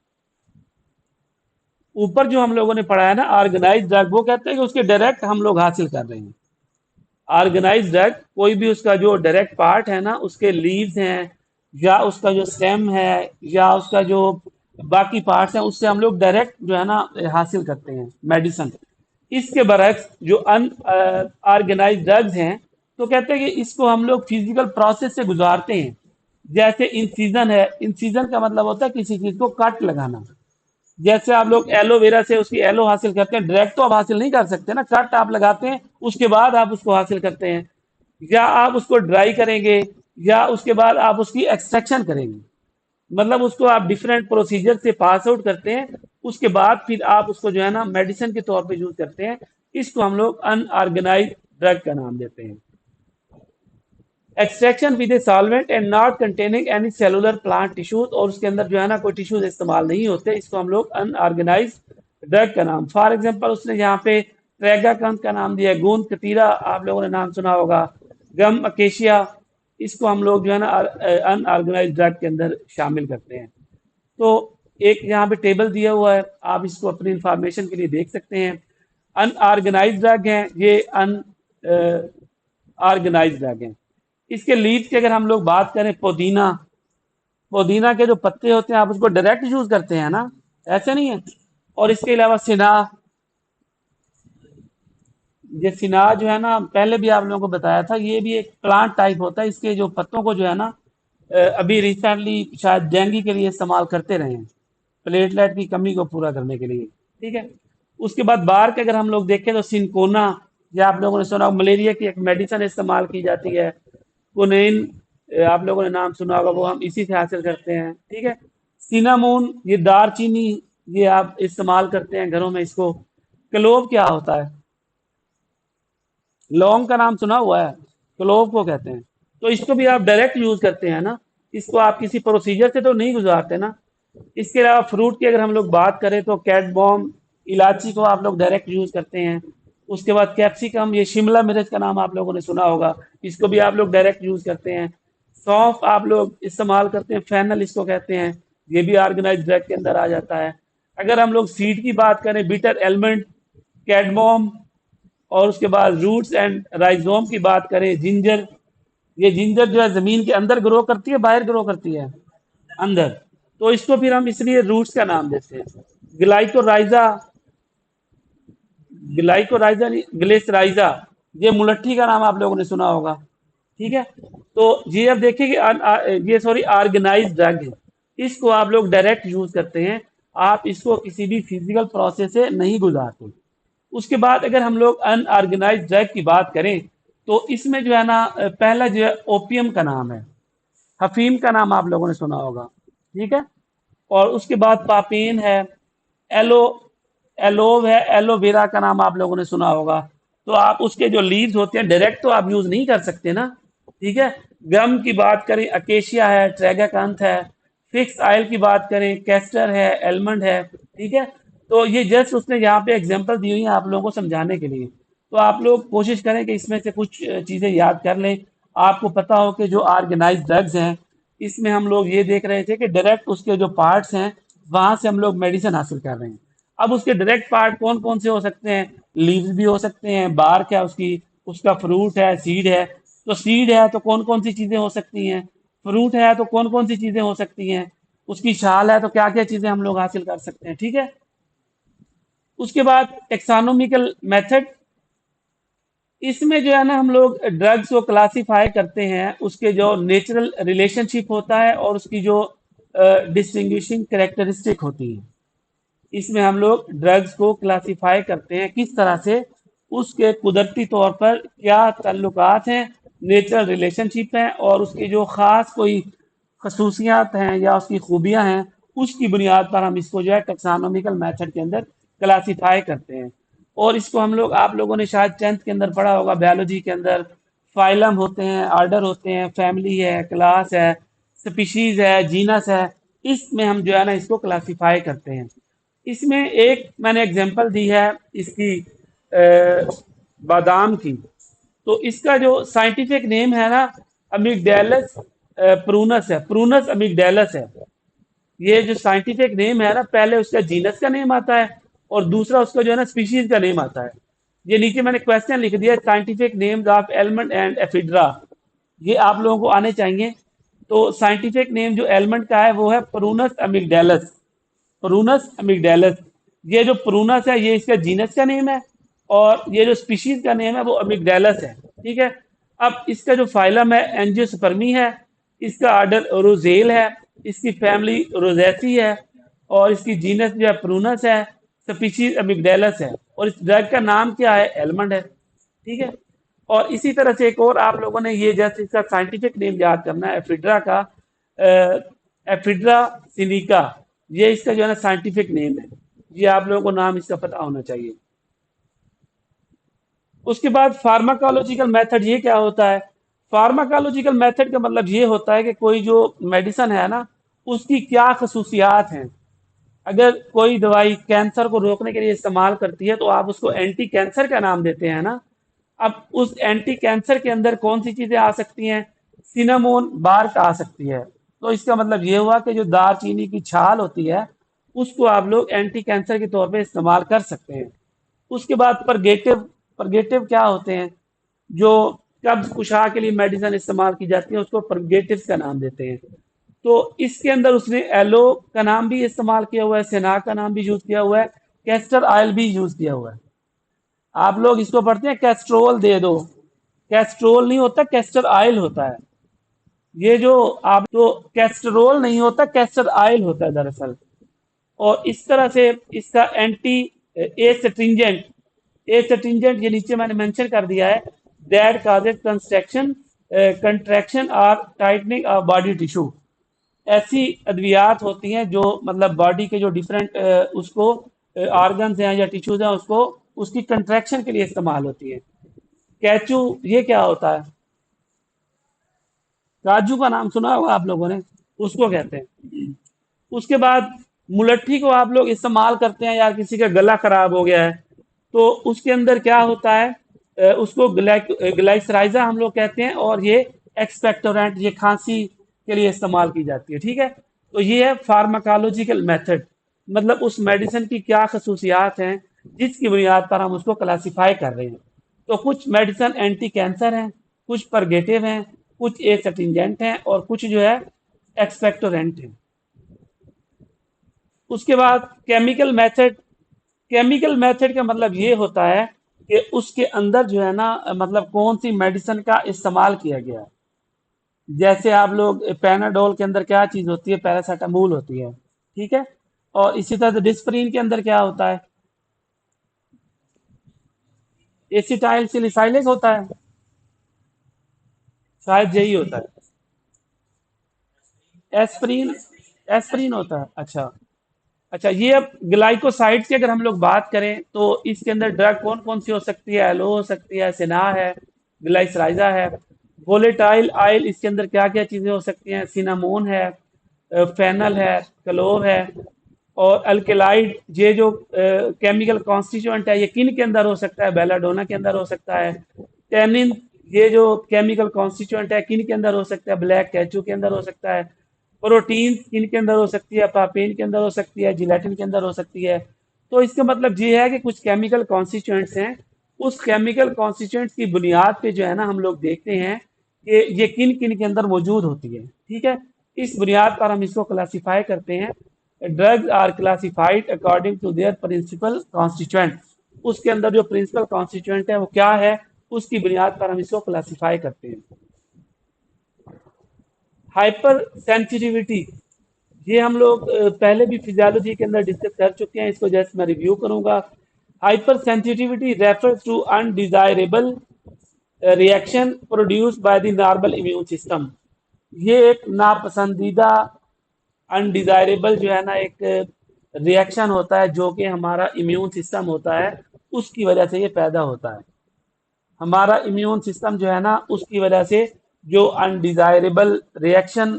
ऊपर जो हम लोगों ने पढ़ा है ना ऑर्गेनाइज ड्रग, वो कहते हैं कि उसके डायरेक्ट हम लोग हासिल कर रहे हैं। ऑर्गेनाइज ड्रग कोई भी उसका जो डायरेक्ट पार्ट है ना, उसके लीव्स हैं, या उसका जो स्टेम है, या उसका जो बाकी पार्ट्स हैं, उससे हम लोग डायरेक्ट जो है ना हासिल करते हैं मेडिसिन। इसके बरक्स जो अनऑर्गेनाइज ड्रग्स हैं, तो कहते हैं कि इसको हम लोग फिजिकल प्रोसेस से गुजारते हैं। जैसे इंसीजन है, इंसीजन का मतलब होता है किसी चीज को कट लगाना। जैसे आप लोग एलोवेरा से उसकी एलो हासिल करते हैं, डायरेक्ट तो आप हासिल नहीं कर सकते ना, कट आप लगाते हैं, उसके बाद आप उसको हासिल करते हैं। या आप उसको ड्राई करेंगे, या उसके बाद आप उसकी एक्सट्रैक्शन करेंगे। मतलब उसको आप डिफरेंट प्रोसीजर से पास आउट करते हैं, उसके बाद फिर आप उसको जो है ना मेडिसिन के तौर पे यूज करते हैं। इसको हम लोग अनऑर्गेनाइज ड्रग का नाम देते हैं। Extraction with a solvent and not containing any cellular plant tissues, और उसके अंदर जो है ना कोई टिश्यूज इस्तेमाल नहीं होते, इसको हम लोग अनऑर्गेनाइज ड्रग का नाम। फॉर एग्जांपल उसने यहाँ पे ट्रैगाकंद का नाम दिया है, गोंद कतीरा आप लोगों ने नाम सुना होगा, गम अकेशिया, इसको हम लोग जो है ना अनऑर्गेनाइज ड्रग के अंदर शामिल करते हैं। तो एक यहाँ पे टेबल दिया हुआ है, आप इसको अपनी इंफॉर्मेशन के लिए देख सकते हैं। अनऑर्गेनाइज ड्रग हैं ये, ऑर्गेनाइज ड्रग हैं। इसके लीव्स की अगर हम लोग बात करें, पुदीना, पुदीना के जो पत्ते होते हैं आप उसको डायरेक्ट यूज करते हैं ना, ऐसे नहीं है। और इसके अलावा सिना, ये सिना जो है ना पहले भी आप लोगों को बताया था, ये भी एक प्लांट टाइप होता है। इसके जो पत्तों को जो है ना अभी रिसेंटली शायद डेंगू के लिए इस्तेमाल करते रहे हैं, प्लेटलेट की कमी को पूरा करने के लिए, ठीक है। उसके बाद बार के अगर हम लोग देखें तो सिनकोना, या आप लोगों ने सुना मलेरिया की एक मेडिसिन इस्तेमाल की जाती है, कुनेन, आप लोगों ने नाम सुना होगा, वो हम इसी से हासिल करते हैं, ठीक है। सिनामोन, ये दारचीनी ये आप इस्तेमाल करते हैं घरों में इसको। क्लोव क्या होता है? लौंग का नाम सुना हुआ है? क्लोव को कहते हैं। तो इसको भी आप डायरेक्ट यूज करते हैं ना, इसको आप किसी प्रोसीजर से तो नहीं गुजारते ना। इसके अलावा फ्रूट की अगर हम लोग बात करें तो कैटबॉम, इलायची को आप लोग डायरेक्ट यूज करते हैं। उसके बाद कैप्सिकम, ये शिमला मिर्च का नाम आप लोगों ने सुना होगा, इसको भी आप लोग डायरेक्ट यूज करते हैं। सौंफ आप लोग इस्तेमाल करते हैं, फेनल इसको कहते हैं, ये भी ऑर्गेनाइज ड्रग के अंदर आ जाता है। अगर हम लोग सीड की बात करें, बीटर एलमंड, कैडमोम, और उसके बाद रूट्स एंड राइजोम की बात करें, जिंजर, ये जिंजर जो है जमीन के अंदर ग्रो करती है, बाहर ग्रो करती है? अंदर। तो इसको फिर हम इसलिए रूट्स का नाम देते हैं। ग्लाइकोराइजा, ग्लाइकोराइजा नहीं, ग्लिसराइजा, ये मुलट्ठी का नाम आप लोगों ने सुना होगा। ठीक है। तो ये अब देखिए कि ये सॉरी ऑर्गेनाइज ड्रग है, इसको आप लोग डायरेक्ट यूज करते हैं, आप इसको किसी भी फिजिकल प्रोसेस से नहीं गुजारते। उसके बाद अगर हम लोग अनऑर्गेनाइज ड्रग की बात करें, तो इसमें जो है ना, पहला जो है ओपियम का नाम है, हफीम का नाम आप लोगों ने सुना होगा। ठीक है। और उसके बाद पापेन है, एलो एलोव है, एलोवेरा का नाम आप लोगों ने सुना होगा। तो आप उसके जो लीव्स होते हैं डायरेक्ट तो आप यूज नहीं कर सकते ना। ठीक है। गम की बात करें, अकेशिया है, ट्रैगाकंथ है। फिक्स ऑयल की बात करें, कैस्टर है, एलमंड है। ठीक है। तो ये जस्ट उसने यहाँ पे एग्जांपल दी हुई है आप लोगों को समझाने के लिए। तो आप लोग कोशिश करें कि इसमें से कुछ चीजें याद कर लें। आपको पता हो कि जो ऑर्गेनाइज ड्रग्स हैं, इसमें हम लोग ये देख रहे थे कि डायरेक्ट उसके जो पार्ट्स हैं वहां से हम लोग मेडिसिन हासिल कर रहे हैं। अब उसके डायरेक्ट पार्ट कौन कौन से हो सकते हैं? लीव्स भी हो सकते हैं, बार्क है उसकी, उसका फ्रूट है, सीड है। तो सीड है तो कौन कौन सी चीजें हो सकती हैं? फ्रूट है तो कौन कौन सी चीजें हो सकती हैं? उसकी छाल है तो क्या क्या चीजें हम लोग हासिल कर सकते हैं? ठीक है। उसके बाद टेक्सानोमिकल मेथड, इसमें जो है ना हम लोग ड्रग्स को क्लासिफाई करते हैं, उसके जो नेचुरल रिलेशनशिप होता है और उसकी जो डिस्टिंग्विशिंग कैरेक्टरिस्टिक होती है। इसमें हम लोग ड्रग्स को क्लासिफाई करते हैं किस तरह से, उसके कुदरती तौर पर क्या ताल्लुकात हैं, नेचुरल रिलेशनशिप हैं, और उसकी जो ख़ास कोई खसूसियात हैं या उसकी खूबियां हैं, उसकी बुनियाद पर हम इसको जो है टैक्सोनॉमिकल मेथड के अंदर क्लासिफाई करते हैं। और इसको हम लोग, आप लोगों ने शायद 10th के अंदर पढ़ा होगा बायोलॉजी के अंदर, फाइलम होते हैं, आर्डर होते हैं, फैमिली है, क्लास है, स्पीशीज है, जीनस है। इसमें हम जो है ना इसको क्लासिफाई करते हैं। इसमें एक मैंने एग्जांपल दी है इसकी, बादाम की। तो इसका जो साइंटिफिक नेम है ना, अमिगडेलस प्रूनस है, प्रूनस अमिगडेलस है। ये जो साइंटिफिक नेम है ना, पहले उसका जीनस का नेम आता है और दूसरा उसका जो है ना स्पीशीज का नेम आता है। ये नीचे मैंने क्वेश्चन लिख दिया, scientific names of almond and ephedra, ये आप लोगों को आने चाहिए। तो साइंटिफिक नेम जो एलमंड का है वो है प्रूनस अमिगडेलस, प्रूनस अमिगडेलस। ये जो प्रूनस है ये इसका जीनस का नेम है, और ये जो स्पीशीज का नेम है वो अमिगडेलस है। ठीक है। अब इसका जो फाइलम है एंजियोस्पर्मी है, इसका ऑर्डर रोजेल है, इसकी फैमिली रोजेसी है, और इसकी जीनस जो है प्रूनस है, स्पीशीज अमिगडेलस है, और इस ड्रग का नाम क्या है? एलमंड है। ठीक है। और इसी तरह से एक और आप लोगों ने ये जैसे इसका साइंटिफिक नेम याद करना है, एफिड्रा का, एफिड्रा सिलिका, ये इसका जो है ना साइंटिफिक नेम है। ये आप लोगों को नाम इसका पता होना चाहिए। उसके बाद फार्माकोलॉजिकल मेथड, ये क्या होता है? फार्माकोलॉजिकल मेथड का मतलब ये होता है कि कोई जो मेडिसिन है ना, उसकी क्या खसूसियात हैं। अगर कोई दवाई कैंसर को रोकने के लिए इस्तेमाल करती है तो आप उसको एंटी कैंसर का नाम देते हैं ना। अब उस एंटी कैंसर के अंदर कौन सी चीजें आ सकती हैं? सिनामोन बार्क आ सकती है। तो इसका मतलब ये हुआ कि जो दालचीनी की छाल होती है, उसको आप लोग एंटी कैंसर के तौर पे इस्तेमाल कर सकते हैं। उसके बाद परगेटिव, परगेटिव क्या होते हैं? जो कब्ज कुशा के लिए मेडिसिन इस्तेमाल की जाती है उसको परगेटिव का नाम देते हैं। तो इसके अंदर उसने एलो का नाम भी इस्तेमाल किया हुआ है, सेना का नाम भी यूज किया हुआ है, कैस्टर ऑयल भी यूज किया हुआ है। आप लोग इसको पढ़ते हैं कैस्ट्रोल दे दो, कैस्ट्रोल नहीं होता, कैस्टर ऑयल होता है। ये जो आप, तो कैस्ट्रोल नहीं होता, कैस्टर ऑयल होता है दरअसल। और इस तरह से इसका एंटी एस्ट्रिंजेंट, एस्ट्रिंजेंट ये नीचे मैंने मेंशन कर दिया है, दैट काजेज कंस्ट्रक्शन कंट्रैक्शन और टाइटनिंग ऑफ बॉडी टिश्यू। ऐसी अद्वियात होती हैं जो मतलब बॉडी के जो डिफरेंट उसको ऑर्गन्स हैं या टिश्यूज हैं उसको उसकी कंट्रैक्शन के लिए इस्तेमाल होती है। कैचू ये क्या होता है? काजू का नाम सुना होगा आप लोगों ने, उसको कहते हैं। उसके बाद मुलट्ठी को आप लोग इस्तेमाल करते हैं यार, किसी का गला खराब हो गया है तो उसके अंदर क्या होता है, उसको ग्लाइसराइजा हम लोग कहते हैं, और ये एक्सपेक्टोरेंट, ये खांसी के लिए इस्तेमाल की जाती है। ठीक है, तो ये है फार्माकोलॉजिकल मेथड, मतलब उस मेडिसिन की क्या खसूसियात हैं जिसकी बुनियाद पर हम उसको क्लासिफाई कर रहे हैं। तो कुछ मेडिसिन एंटी कैंसर हैं, कुछ परगेटिव हैं, कुछ एस्टिंजेंट हैं, और कुछ जो है एक्सपेक्टोरेंट हैं। उसके बाद केमिकल मेथड का मतलब ये होता है कि उसके अंदर जो है ना मतलब कौन सी मेडिसिन का इस्तेमाल किया गया है। जैसे आप लोग पैनाडोल के अंदर क्या चीज होती है, पैरासीटामोल होती है। ठीक है, और इसी तरह से डिस्प्रिन के अंदर क्या होता है, एसिटाइल सिलिसाइलिक होता है, शायद यही होता है। एस्प्रिन, एस्प्रिन होता है। अच्छा, अच्छा, ये अब ग्लाइकोसाइड्स की अगर हम लोग बात करें तो इसके अंदर ड्रग कौन कौन सी हो सकती है? एलो हो सकती है, सिना है, ग्लाइसराइजा है। वोलेटाइल आयल इसके अंदर क्या क्या चीजें हो सकती हैं? सिनामोन है, फेनल है, क्लोव है। और अल्केलाइड, ये जो केमिकल कॉन्स्टिट्यूएंट है, ये किन के अंदर हो सकता है? बेलाडोना के अंदर हो सकता है। टेनिन, ये जो केमिकल कॉन्स्टिट्यूएंट है, किन के अंदर हो सकता है? ब्लैक कैचू के अंदर हो सकता है। प्रोटीन किन के अंदर हो सकती है? पापेन के अंदर हो सकती है, जिलेटिन के अंदर हो सकती है। तो इसका मतलब ये है कि कुछ केमिकल कॉन्स्टिट्यूएंट्स हैं, उस केमिकल कॉन्स्टिट्यूएंट्स की बुनियाद पे जो है ना हम लोग देखते हैं कि ये किन किन के अंदर मौजूद होती है। ठीक है, इस बुनियाद पर हम इसको क्लासिफाई करते हैं। Drugs are classified according to their principal constituent, उसके अंदर जो प्रिंसिपल कॉन्स्टिट्यूएंट है वो क्या है, उसकी बुनियाद पर हम इसको क्लासिफाई करते हैं। हाइपर सेंसिटिविटी, ये हम लोग पहले भी फिजियोलॉजी के अंदर डिस्कस कर चुके हैं, इसको जस्ट मैं रिव्यू करूंगा। Hyper sensitivity refers to undesirable reaction produced by the normal immune system. ये एक नापसंदीदा, अनडिजायरेबल जो है ना एक रिएक्शन होता है जो कि हमारा इम्यून सिस्टम होता है उसकी वजह से ये पैदा होता है। हमारा इम्यून सिस्टम जो है ना उसकी वजह से जो अनडिजायरेबल रिएक्शन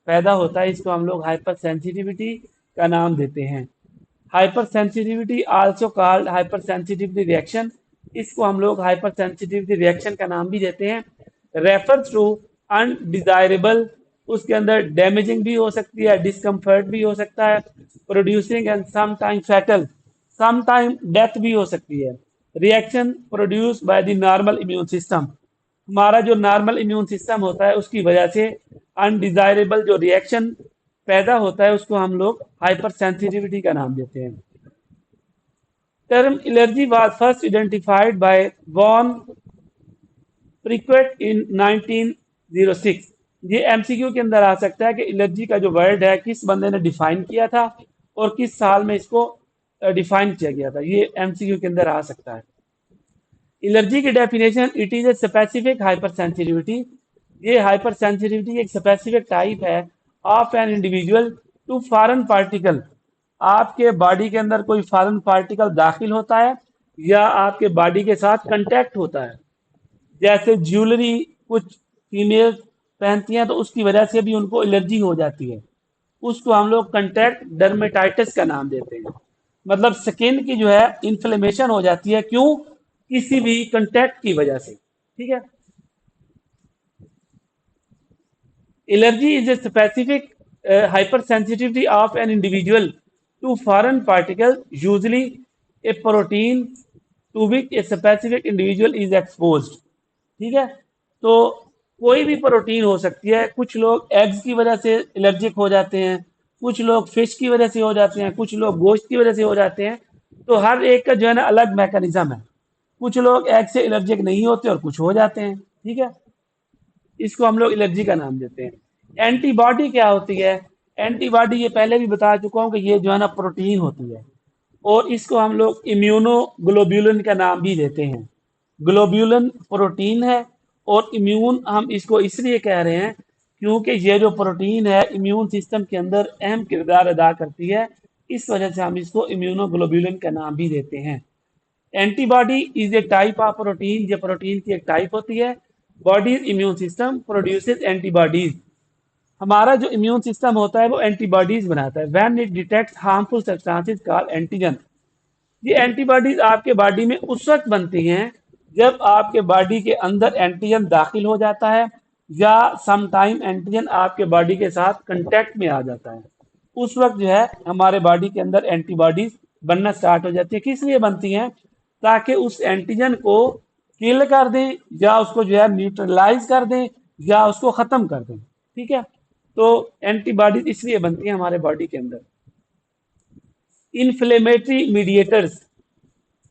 पैदा होता है, इसको हम लोग हाइपर सेंसिटिविटी का नाम देते हैं। Hyper sensitivity also called hyper sensitivity reaction, इसको हम लोग हाइपर सेंसिटिविटी रिएक्शन का नाम भी देते हैं। रेफर्स टू अनडिजायरेबल, उसके अंदर डैमेजिंग भी हो सकती है, डिस्कम्फर्ट भी हो सकता है, producing and some time fatal, some time death भी हो सकती है। Reaction produce by the normal immune system, हमारा जो नॉर्मल इम्यून सिस्टम होता है उसकी वजह से अनडिजायरेबल जो रिएक्शन पैदा होता है उसको हम लोग हाइपर सेंसिटिविटी का नाम देते हैं। Term allergy was first identified by von Pirquet in 1906। ये एमसीक्यू के अंदर आ सकता है कि एलर्जी का जो वर्ड है किस बंदे ने डिफाइन किया था और किस साल में इसको डिफाइन किया गया था, ये एमसीक्यू के अंदर आ सकता है। एलर्जी की definition, it is a specific hyper sensitivity, ये हाइपर सेंसिटिविटी एक स्पेसिफिक टाइप है of an individual to foreign particle, आपके बॉडी के अंदर कोई फॉरेन पार्टिकल दाखिल होता है या आपके बॉडी के साथ कांटेक्ट होता है। जैसे ज्वेलरी कुछ फीमेल पहनती हैं तो उसकी वजह से भी उनको एलर्जी हो जाती है, उसको हम लोग कंटैक्ट डर्मेटाइटिस का नाम देते हैं। मतलब स्किन की जो है इन्फ्लेमेशन हो जाती है, क्यों? किसी भी कंटैक्ट की वजह से। ठीक है, allergy is a specific hyper sensitivity of an individual to foreign particle, usually a protein to which a specific individual is exposed. ठीक है, तो कोई भी प्रोटीन हो सकती है, कुछ लोग एग्स की वजह से एलर्जिक हो जाते हैं, कुछ लोग फिश की वजह से हो जाते हैं, कुछ लोग गोश्त की वजह से हो जाते हैं। तो हर एक का जो है ना अलग मैकेनिज्म है, कुछ लोग एग से एलर्जिक नहीं होते और कुछ हो जाते हैं। ठीक है, इसको हम लोग एलर्जी का नाम देते हैं। एंटीबॉडी क्या होती है? एंटीबॉडी ये पहले भी बता चुका हूँ कि ये जो है ना प्रोटीन होती है, और इसको हम लोग इम्यूनोग्लोब्यूलिन का नाम भी देते हैं। ग्लोब्यूलिन प्रोटीन है, और इम्यून हम इसको इसलिए कह रहे हैं क्योंकि ये जो प्रोटीन है इम्यून सिस्टम के अंदर अहम किरदार अदा करती है, इस वजह से हम इसको इम्यूनोग्लोबुलिन का नाम भी देते हैं। Antibody is a type of protein, ये प्रोटीन की एक टाइप होती है। Bodies immune system produces antibodies, हमारा जो इम्यून सिस्टम होता है वो एंटीबॉडीज बनाता है। When it detects harmful substances called antigen, ये एंटीबॉडीज आपके बॉडी में उस वक्त बनती हैं जब आपके बॉडी के अंदर एंटीजन दाखिल हो जाता है या सम टाइम एंटीजन आपके बॉडी के साथ कांटेक्ट में आ जाता है। उस वक्त जो है हमारे बॉडी के अंदर एंटीबॉडीज बनना स्टार्ट हो जाती है। किस लिए बनती हैं? ताकि उस एंटीजन को किल कर दें या उसको जो है न्यूट्रलाइज कर दें या उसको ख़त्म कर दें। ठीक है, तो एंटीबॉडीज इसलिए बनती हैं हमारे बॉडी के अंदर। इन्फ्लेमेटरी मीडिएटर्स,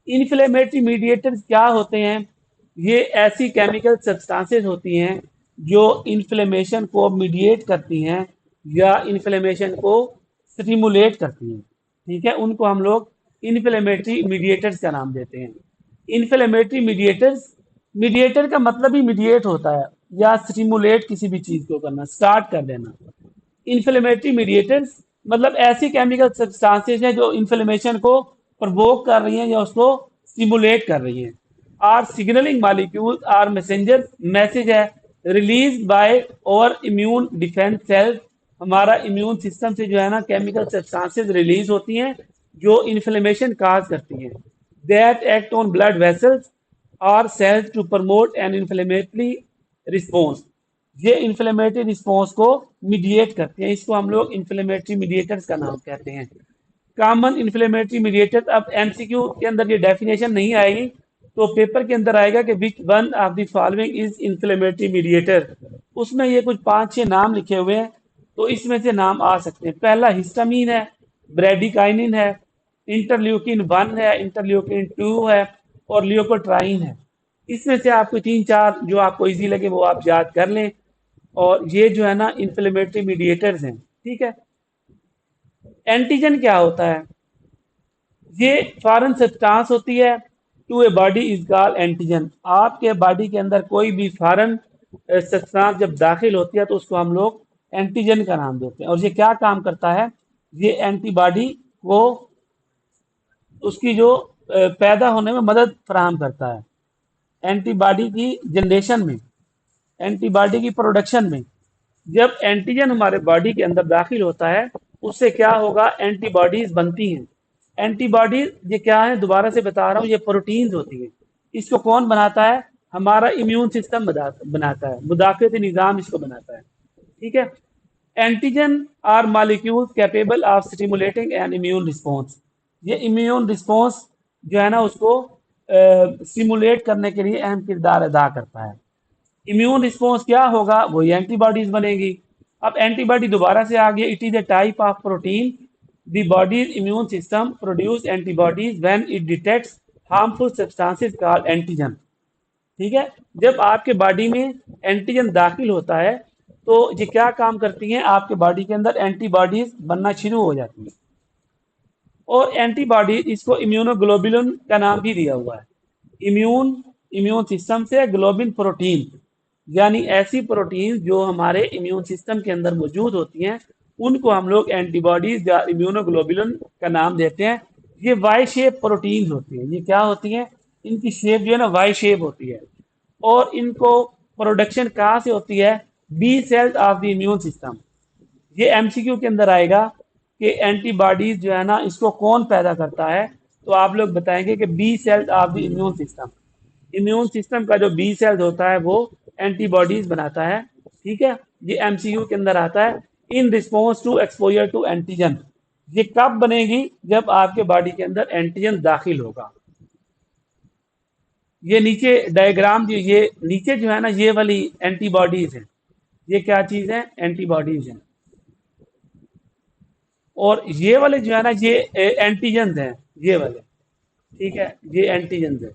इन्फ्लेमेटरी मीडिएटर्स क्या होते हैं? ये ऐसी केमिकल सब्सटेंसेस होती हैं जो इन्फ्लेमेशन को मीडिएट करती हैं या इन्फ्लेमेशन को स्टिमुलेट करती हैं। ठीक है, उनको हम लोग इन्फ्लेमेटरी मीडिएटर्स का नाम देते हैं। इन्फ्लेमेटरी मीडिएटर्स, मीडिएटर का मतलब ही मीडिएट होता है या स्टिमुलेट किसी भी चीज को करना, स्टार्ट कर देना। इन्फ्लेमेटरी मीडिएटर्स मतलब ऐसी केमिकल सब्सटेंसेस हैं जो इन्फ्लेमेशन को प्रवोक कर रही हैं या उसको स्टिमुलेट कर रही हैं। Or signalling molecules or messenger, message है रिलीज बाय और इम्यून डिफेंस सेल्स, हमारा इम्यून सिस्टम से जो है ना केमिकल सब्सटेंसेस रिलीज होती हैं जो इन्फ्लेमेशन काज करती हैं। That act on blood vessels और cells to promote an inflammatory response, ये इन्फ्लेमेटरी रिस्पॉन्स को मीडिएट करते हैं। इसको हम लोग इन्फ्लेमेटरी मीडिएटर्स का नाम कहते हैं। कॉमन इन्फ्लेमेटरी मीडिएटर, अब एमसीक्यू के अंदर ये डेफिनेशन नहीं आएगी तो पेपर के अंदर आएगा कि which one of the following is inflammatory mediator, उसमें ये कुछ 5-6 नाम लिखे हुए हैं तो इसमें से नाम आ सकते हैं। पहला हिस्टामीन है, ब्रेडिकाइनिन है, इंटरल्यूकिन 1 है, इंटरल्यूकिन 2 है और ल्यूकोट्राइन है। इसमें से आपको 3-4 जो आपको इजी लगे वो आप याद कर लें, और ये जो है ना इन्फ्लेमेटरी मीडिएटर्स हैं। ठीक है, एंटीजन क्या होता है? ये फॉरेन सब्सटेंस होती है to a body is called antigen, आपके बॉडी के अंदर कोई भी फॉरेन सब्सटेंस जब दाखिल होती है तो उसको हम लोग एंटीजन का नाम देते हैं। और ये क्या काम करता है? ये एंटीबॉडी को उसकी जो पैदा होने में मदद फराहम करता है, एंटीबॉडी की जनरेशन में, एंटीबॉडी की प्रोडक्शन में। जब एंटीजन हमारे बॉडी के अंदर दाखिल होता है उससे क्या होगा? एंटीबॉडीज बनती हैं। एंटीबॉडीज ये क्या है? दोबारा से बता रहा हूँ, ये प्रोटीन्स होती हैं। इसको कौन बनाता है? हमारा इम्यून सिस्टम बनाता है, मुदाफ़ाती निज़ाम इसको बनाता है। ठीक है, antigen are molecules capable of stimulating an immune response, ये इम्यून रिस्पॉन्स जो है ना उसको स्टिमुलेट करने के लिए अहम किरदार अदा करता है। इम्यून रिस्पॉन्स क्या होगा? वही एंटीबॉडीज बनेगी। अब एंटीबॉडी दोबारा से आ गया, it is A type of protein, the bodies immune system produce antibodies when it detects harmful substances called antigen. ठीक है, जब आपके बॉडी में एंटीजन दाखिल होता है तो ये क्या काम करती हैं? आपके बॉडी के अंदर एंटीबॉडीज बनना शुरू हो जाती हैं। और एंटीबॉडी, इसको इम्यूनोग्लोबुलिन का नाम भी दिया हुआ है। इम्यून सिस्टम से ग्लोबिन प्रोटीन, यानी ऐसी प्रोटीन जो हमारे इम्यून सिस्टम के अंदर मौजूद होती हैं उनको हम लोग एंटीबॉडीज या इम्यूनोग्लोबुलिन का नाम देते हैं। ये वाई शेप प्रोटीन होती हैं। ये क्या होती हैं? इनकी शेप जो है ना वाई शेप होती है, और इनको प्रोडक्शन कहाँ से होती है? B cells of the immune system. ये एमसीक्यू के अंदर आएगा कि एंटीबॉडीज जो है ना इसको कौन पैदा करता है, तो आप लोग बताएंगे कि B cells of the immune system. Immune system का जो बी सेल्स होता है वो एंटीबॉडीज बनाता है। ठीक है, ये एमसीयू के अंदर आता है। In response to exposure to antigen, ये कब बनेगी? जब आपके बॉडी के अंदर एंटीजन दाखिल होगा। ये नीचे डायग्राम जो ये नीचे जो है ना ये वाली एंटीबॉडीज है, ये क्या चीज है? एंटीबॉडीज है। और ये वाले जो है ना ये एंटीजन हैं, ये वाले। ठीक है, ये एंटीजन है।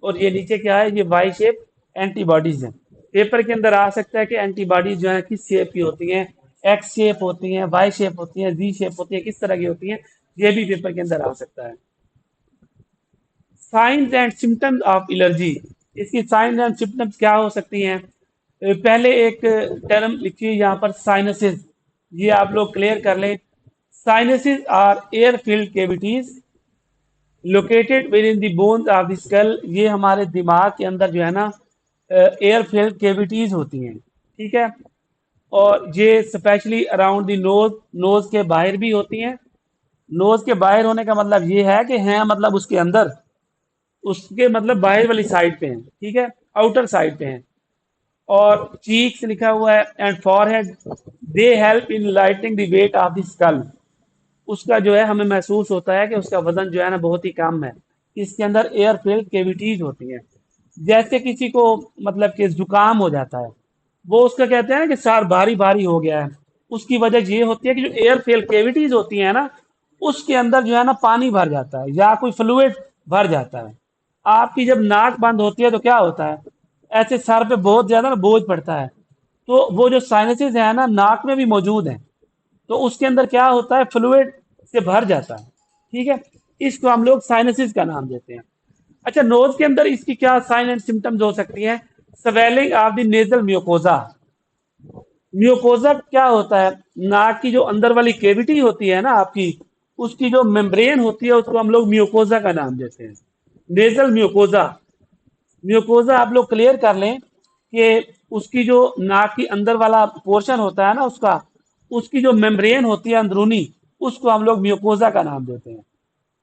और ये नीचे क्या है? ये वाई शेप एंटीबॉडीज हैं। पेपर के अंदर आ सकता है कि एंटीबॉडीज जो है किस शेप की होती हैं, एक्स शेप होती हैं, वाई शेप होती हैं, जी शेप होती है, किस तरह की होती हैं, ये भी पेपर के अंदर आ सकता है। Science and symptoms of allergy, इसकी साइंस एंड सिम्टम्स क्या हो सकती हैं? पहले एक टर्म लिखिए यहाँ पर, साइनसेस। ये आप लोग क्लियर कर लें। Sinuses are air filled cavities located within the bones of the skull. ये हमारे दिमाग के अंदर जो है ना एयर फिल्ड केविटीज होती हैं, ठीक है। और ये specially around the nose, nose के बाहर भी होती हैं। नोज के बाहर होने का मतलब ये है कि हैं मतलब उसके अंदर, उसके मतलब बाहर वाली साइड पे हैं, ठीक है, आउटर साइड पे हैं। और चीक्स लिखा हुआ है and forehead, they help in lightning the weight of the school. उसका जो है हमें महसूस होता है कि उसका वजन जो है ना बहुत ही कम है। इसके अंदर एयर फिल्ड केविटीज होती हैं। जैसे किसी को मतलब कि जुकाम हो जाता है, वो उसका कहते हैं ना कि सार भारी भारी हो गया है, उसकी वजह ये होती है कि जो एयर फिल्ड केविटीज होती है ना, उसके अंदर जो है ना पानी भर जाता है या कोई फ्लूइड भर जाता है। आपकी जब नाक बंद होती है तो क्या होता है, ऐसे सर पे बहुत ज्यादा ना बोझ पड़ता है। तो वो जो साइनसेस है ना नाक में भी मौजूद है, तो उसके अंदर क्या होता है, फ्लूइड से भर जाता है, ठीक है। इसको हम लोग साइनसिस का नाम देते हैं। अच्छा, नोज के अंदर इसकी क्या साइन एंड सिम्टम्स हो सकती हैं? Swelling of the nasal mucosa. Mucosa क्या होता है, नाक की जो अंदर वाली केविटी होती है ना आपकी, उसकी जो मेम्ब्रेन होती है उसको हम लोग म्यूकोजा का नाम देते हैं। Nasal mucosa. म्यूकोजा आप लोग क्लियर कर लें कि उसकी जो नाक की अंदर वाला पोर्शन होता है ना उसका, उसकी जो मेम्ब्रेन होती है अंदरूनी, उसको हम लोग म्यूकोजा का नाम देते हैं।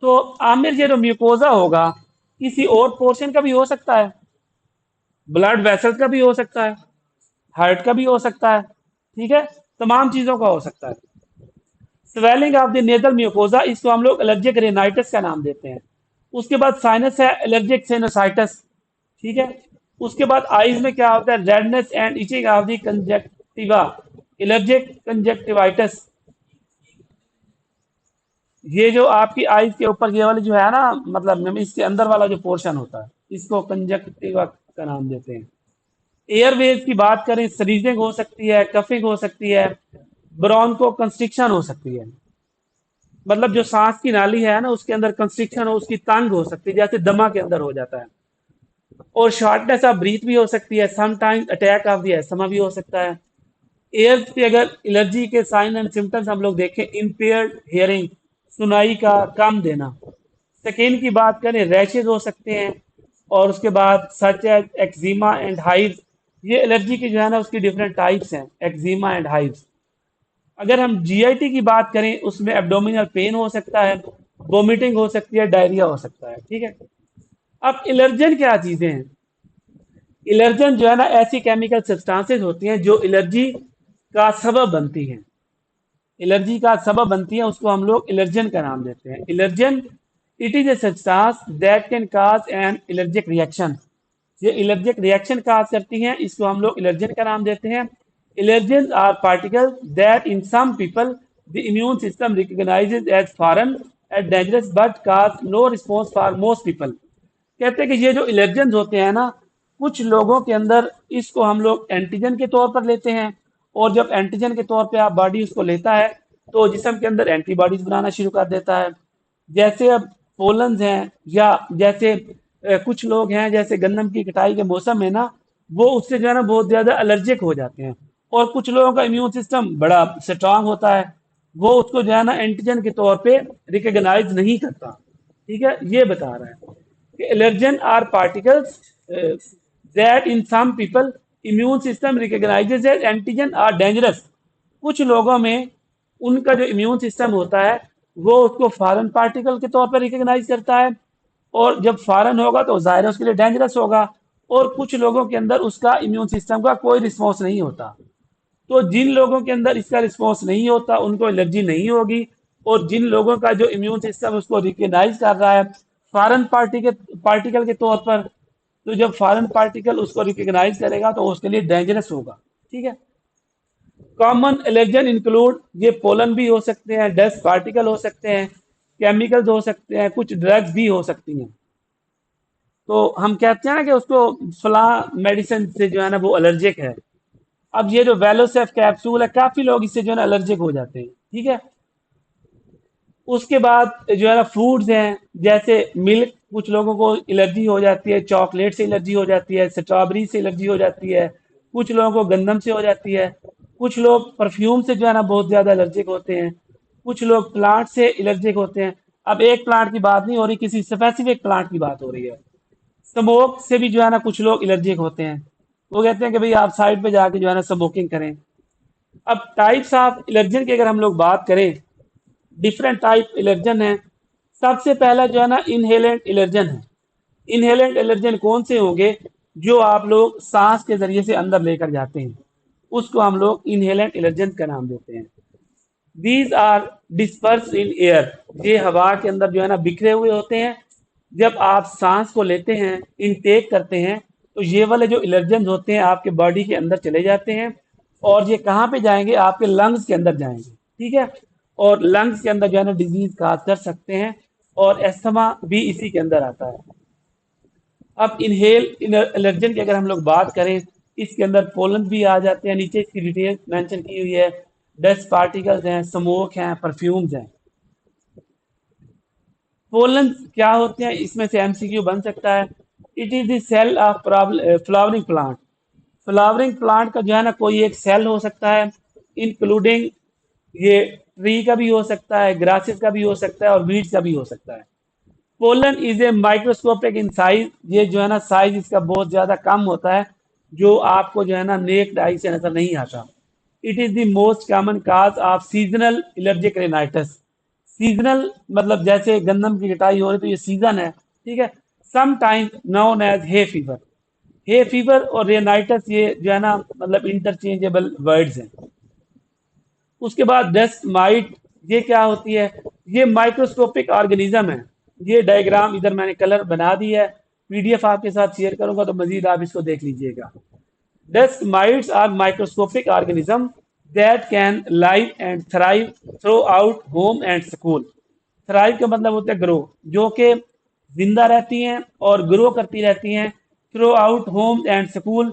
तो आमिर ये जो म्यूकोजा होगा किसी और पोर्शन का भी हो सकता है, ब्लड वेसल्स का भी हो सकता है, हार्ट का भी हो सकता है, ठीक है, तमाम चीजों का हो सकता है। Swelling of the nasal mucosa, इसको हम लोग एलर्जिक रेनाइटिस का नाम देते हैं। उसके बाद साइनस है एलर्जिक सिनुसाइटिस, ठीक है। उसके बाद आईज में क्या होता है, redness and itching of the conjunctiva, allergic conjunctivitis. ये जो आपकी आईज के ऊपर ये वाली जो है ना, मतलब इसके अंदर वाला जो पोर्शन होता है, इसको कंजक्टिवा का नाम देते हैं। एयरवेज की बात करें, स्नीजिंग हो सकती है, कफिंग हो सकती है, ब्रोंको कंस्ट्रिक्शन हो सकती है। मतलब जो सांस की नाली है ना उसके अंदर कंस्ट्रिक्शन हो, उसकी तंग हो सकती है, जैसे दमा के अंदर हो जाता है। और शॉर्टनेस ऑफ ब्रीथ भी हो सकती है, sometimes attack of the asthma भी हो सकता है। एयर पे अगर एलर्जी के साइन एंड सिम्टम्स हम लोग देखें, इम्पेयर्ड हियरिंग, सुनाई का कम देना। स्किन की बात करें, रैशेज हो सकते हैं। और उसके बाद such as eczema and hives. ये एलर्जी की जो है ना उसकी डिफरेंट टाइप्स हैं, एक्जिमा एंड हाइव्स। अगर हम जीआईटी की बात करें, उसमें एब्डोमिनल पेन हो सकता है, वोमिटिंग हो सकती है, डायरिया हो सकता है, ठीक है। अब एलर्जन क्या चीजें हैं? एलर्जन जो है ना ऐसी केमिकल सब्सटेंसेस होती हैं जो एलर्जी का सबब बनती हैं। एलर्जी का सबब बनती है, उसको हम लोग एलर्जन का नाम देते हैं। Allergen, it is a substance that can cause an allergic reaction. ये एलर्जिक रिएक्शन काज करती हैं, इसको हम लोग एलर्जन का नाम देते हैं। Allergens are particles that in some people the immune system recognises as foreign and dangerous but cause no response for most people. कहते हैं कि ये जो एलर्जेंस होते हैं ना, कुछ लोगों के अंदर इसको हम लोग एंटीजन के तौर पर लेते हैं। और जब एंटीजन के तौर पे आप बॉडी उसको लेता है तो जिस्म के अंदर एंटीबॉडीज बनाना शुरू कर देता है। जैसे अब पोलन्स हैं, या जैसे कुछ लोग हैं जैसे गन्नम की कटाई के मौसम में ना, वो उससे जो है ना बहुत ज्यादा एलर्जिक हो जाते हैं। और कुछ लोगों का इम्यून सिस्टम बड़ा स्ट्रांग होता है, वो उसको जो है ना एंटीजन के तौर पे रिकॉग्नाइज नहीं करता, ठीक है। ये बता रहा है कि allergen are particles that in some people immune system recognises as antigen or dangerous. कुछ लोगों में उनका जो इम्यून सिस्टम होता है वो उसको फॉरेन पार्टिकल के तौर पर रिकॉग्नाइज करता है, और जब फॉरेन होगा तो जाहिर है उसके लिए डेंजरस होगा। और कुछ लोगों के अंदर उसका इम्यून सिस्टम का कोई रिस्पॉन्स नहीं होता। तो जिन लोगों के अंदर इसका रिस्पॉन्स नहीं होता उनको एलर्जी नहीं होगी। और जिन लोगों का जो इम्यून सिस्टम उसको रिकग्नाइज कर रहा है फॉरेन पार्टिकल के तौर पर, तो जब फॉरेन पार्टिकल उसको रिकग्नाइज करेगा तो उसके लिए डेंजरस होगा, ठीक है। कॉमन एलर्जन इंक्लूड, ये पोलन भी हो सकते हैं, डस्ट पार्टिकल हो सकते हैं, केमिकल्स हो सकते हैं, कुछ ड्रग्स भी हो सकती हैं। तो हम कहते हैं ना कि उसको फला मेडिसिन से जो है ना वो एलर्जिक है। अब ये जो वेलोसेफ कैप्सूल है, काफी लोग इससे जो है ना एलर्जिक हो जाते हैं, ठीक है। उसके बाद जो है ना फूड्स हैं, जैसे मिल्क, कुछ लोगों को एलर्जी हो जाती है, चॉकलेट से एलर्जी हो जाती है, स्ट्रॉबेरी से एलर्जी हो जाती है, कुछ लोगों को गंदम से हो जाती है, कुछ लोग परफ्यूम से जो है ना बहुत ज़्यादा एलर्जिक होते हैं, कुछ लोग प्लांट से एलर्जिक होते हैं। अब एक प्लांट की बात नहीं हो रही, किसी स्पेसिफिक प्लांट की बात हो रही है। स्मोक से भी जो है ना कुछ लोग एलर्जिक होते हैं। वो कहते हैं कि भाई आप साइड पे जाके जो है ना स्मोकिंग करें। अब टाइप्स ऑफ एलर्जन की अगर हम लोग बात करें, डिफरेंट टाइप एलर्जन है। सबसे पहला जो है ना इनहेलेंट एलर्जन है। इनहेलेंट एलर्जन कौन से होंगे? जो आप लोग सांस के जरिए से अंदर लेकर जाते हैं, उसको हम लोग इनहेलेंट एलर्जन का नाम देते हैं। These are disperse in air, ये हवा के अंदर जो है ना बिखरे हुए होते हैं। जब आप सांस को लेते हैं, इनटेक करते हैं, तो ये वाले जो एलर्जन होते हैं आपके बॉडी के अंदर चले जाते हैं। और ये कहाँ पे जाएंगे? आपके लंग्स के अंदर जाएंगे, ठीक है। और लंग्स के अंदर जो है ना डिजीज काज कर सकते हैं, और एस्थमा भी इसी के अंदर आता है। अब इनहेल एलर्जन की अगर हम लोग बात करें, इसके अंदर पोलन भी आ जाते हैं। नीचे इसकी डिटेल मेंशन की हुई है। डस्ट पार्टिकल्स हैं, स्मोक हैं, परफ्यूम्स हैं। पोलन क्या होते हैं? इसमें से एमसीक्यू बन सकता है। It is the cell of flowering plant. Flowering plant का जो है ना कोई एक सेल हो सकता है, इंक्लूडिंग ये ट्री का भी हो सकता है, ग्रासेस का भी हो सकता है, और वीड्स का भी हो सकता है। Pollen is a microscopic in size, ये जो है ना साइज इसका बहुत ज्यादा कम होता है, जो आपको जो है ना नेक्ड आई से नजर नहीं आता। It is the most common cause of seasonal allergic rhinitis. Seasonal मतलब जैसे गंदम की कटाई हो रही तो ये सीजन है, ठीक है। Sometimes known as hay fever. Hay fever और रेनाइटिस ये जो है ना मतलब इंटरचेंजेबल वर्ड्स हैं। उसके बाद डस्ट माइट, ये क्या होती है? ये माइक्रोस्कोपिक ऑर्गेनिज्म है। ये डायग्राम इधर मैंने कलर बना दी है, पीडीएफ आपके साथ शेयर करूंगा तो मजीद आप इसको देख लीजिएगा। Dust mites are microscopic organism that can live and thrive throughout home and school. Thrive का मतलब होता है ग्रो, जो कि जिंदा रहती हैं और ग्रो करती रहती हैं through out home and school.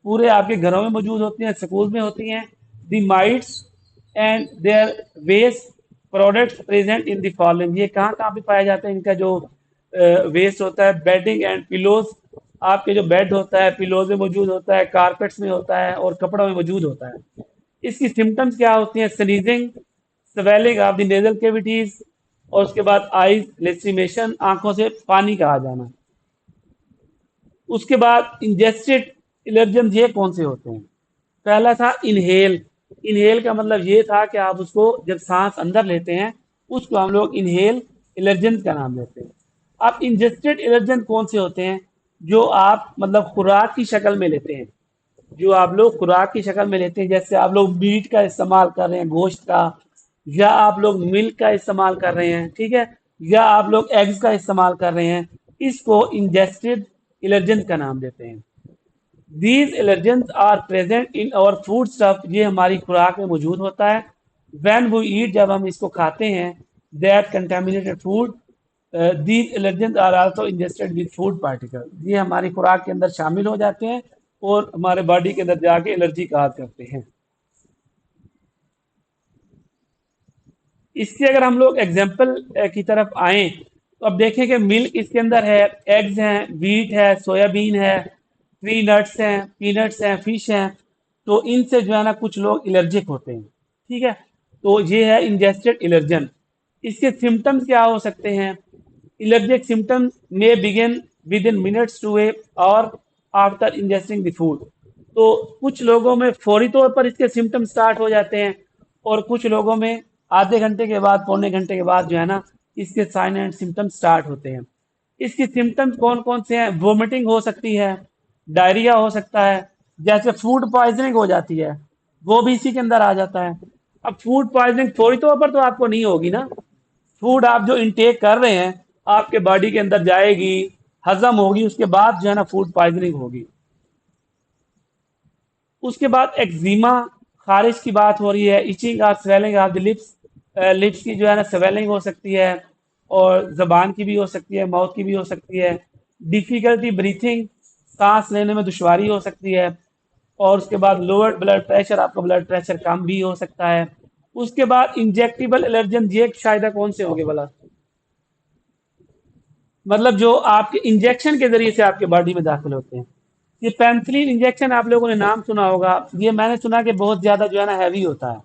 पूरे आपके घरों में मौजूद होती हैं, स्कूल में होती हैं। The mites and their waste products present in the following, ये कहाँ कहाँ पे पाया जाता है? इनका जो वेस्ट होता है, बेडिंग एंड पिलोज, आपके जो बेड होता है पिलोज में मौजूद होता है, कारपेट्स में होता है, और कपड़ों में मौजूद होता है। इसकी सिम्टम्स क्या होती हैं? Sneezing, swelling of the nasal cavities, और उसके बाद आईज लेस्टिमेशन, आंखों से पानी का आ जाना। उसके बाद इंजेस्टेड एलर्जन ये कौन से होते हैं? पहला था इनहेल। इनहेल का मतलब ये था कि आप उसको जब सांस अंदर लेते हैं, उसको हम लोग इनहेल एलर्जन का नाम देते हैं। अब इंजेस्टेड एलर्जन कौन से होते हैं? जो आप मतलब खुराक की शक्ल में लेते हैं, जो आप लोग खुराक की शक्ल में लेते हैं, जैसे आप लोग मीट का इस्तेमाल कर रहे हैं, गोश्त का, या आप लोग मिल्क का इस्तेमाल कर रहे हैं, ठीक है, या आप लोग एग्स का इस्तेमाल कर रहे हैं, इसको इंजेस्टेड एलर्जन का नाम देते हैं। These allergens are present in our foodstuff, ये हमारी खुराक में मौजूद होता है। व्हेन वी ईट, जब हम इसको खाते हैं, that contaminated food, these allergens are also ingested with food particle, ये हमारी खुराक के अंदर शामिल हो जाते हैं और हमारे बॉडी के अंदर जाके एलर्जी काज करते हैं। इसके अगर हम लोग एग्जाम्पल की तरफ आए, तो अब देखें कि मिल्क इसके अंदर है, एग्स हैं, व्हीट है, सोयाबीन है, ट्री नट्स हैं, पीनट्स हैं, फिश हैं। तो इनसे जो है ना कुछ लोग एलर्जिक होते हैं, ठीक है। तो ये है इंजेस्टेड एलर्जन। इसके सिम्टम्स क्या हो सकते हैं? Allergic symptoms may begin within minutes to a hour after ingesting the food. तो कुछ लोगों में फौरी तौर पर इसके सिम्टम स्टार्ट हो जाते हैं, और कुछ लोगों में आधे घंटे के बाद, पौने घंटे के बाद जो है ना इसके साइन एंड सिम्टम्स स्टार्ट होते हैं। इसकी सिम्टम्स कौन कौन से हैं? वोमिटिंग हो सकती है, डायरिया हो सकता है, जैसे फूड पॉइजनिंग हो जाती है, वो भी इसी के अंदर आ जाता है। अब फूड पॉइजनिंग फौरी तौर पर तो आपको नहीं होगी ना, फूड आप जो इंटेक कर रहे हैं आपके बॉडी के अंदर जाएगी, हजम होगी, उसके बाद जो है ना फूड पॉइजनिंग होगी। उसके बाद एक्जिमा, खारिश की बात हो रही है, इचिंग और swelling of the lips, lips की जो है ना स्वेलिंग हो सकती है, और जबान की भी हो सकती है, माउथ की भी हो सकती है। डिफिकल्टी ब्रीथिंग, सांस लेने में दुश्वारी हो सकती है। और उसके बाद लोअर ब्लड प्रेशर, आपका ब्लड प्रेशर कम भी हो सकता है। उसके बाद इंजेक्टेबल एलर्जन, ये शायद कौन से होंगे वाला, मतलब जो आपके इंजेक्शन के जरिए से आपके बॉडी में दाखिल होते हैं। ये पेनिसिलिन इंजेक्शन आप लोगों ने नाम सुना होगा। ये मैंने सुना कि बहुत ज़्यादा जो है ना हैवी होता है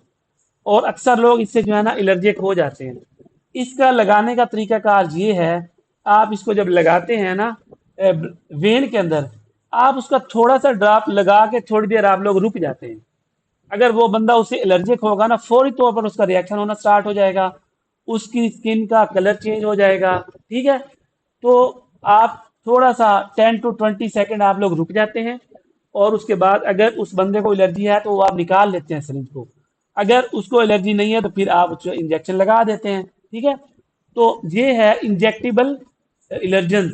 और अक्सर लोग इससे जो है ना एलर्जिक हो जाते हैं। इसका लगाने का तरीकाकार ये है, आप इसको जब लगाते हैं ना वेन के अंदर, आप उसका थोड़ा सा ड्रॉप लगा के थोड़ी देर आप लोग रुक जाते हैं। अगर वो बंदा उससे एलर्जिक होगा ना, फौरी तौर पर उसका रिएक्शन होना स्टार्ट हो जाएगा, उसकी स्किन का कलर चेंज हो जाएगा। ठीक है, तो आप थोड़ा सा 10 to 20 सेकेंड आप लोग रुक जाते हैं और उसके बाद अगर उस बंदे को एलर्जी है तो वो आप निकाल लेते हैं सिरिंज को। अगर उसको एलर्जी नहीं है तो फिर आप उसको इंजेक्शन लगा देते हैं। ठीक है, तो ये है इंजेक्टेबल इलर्जन,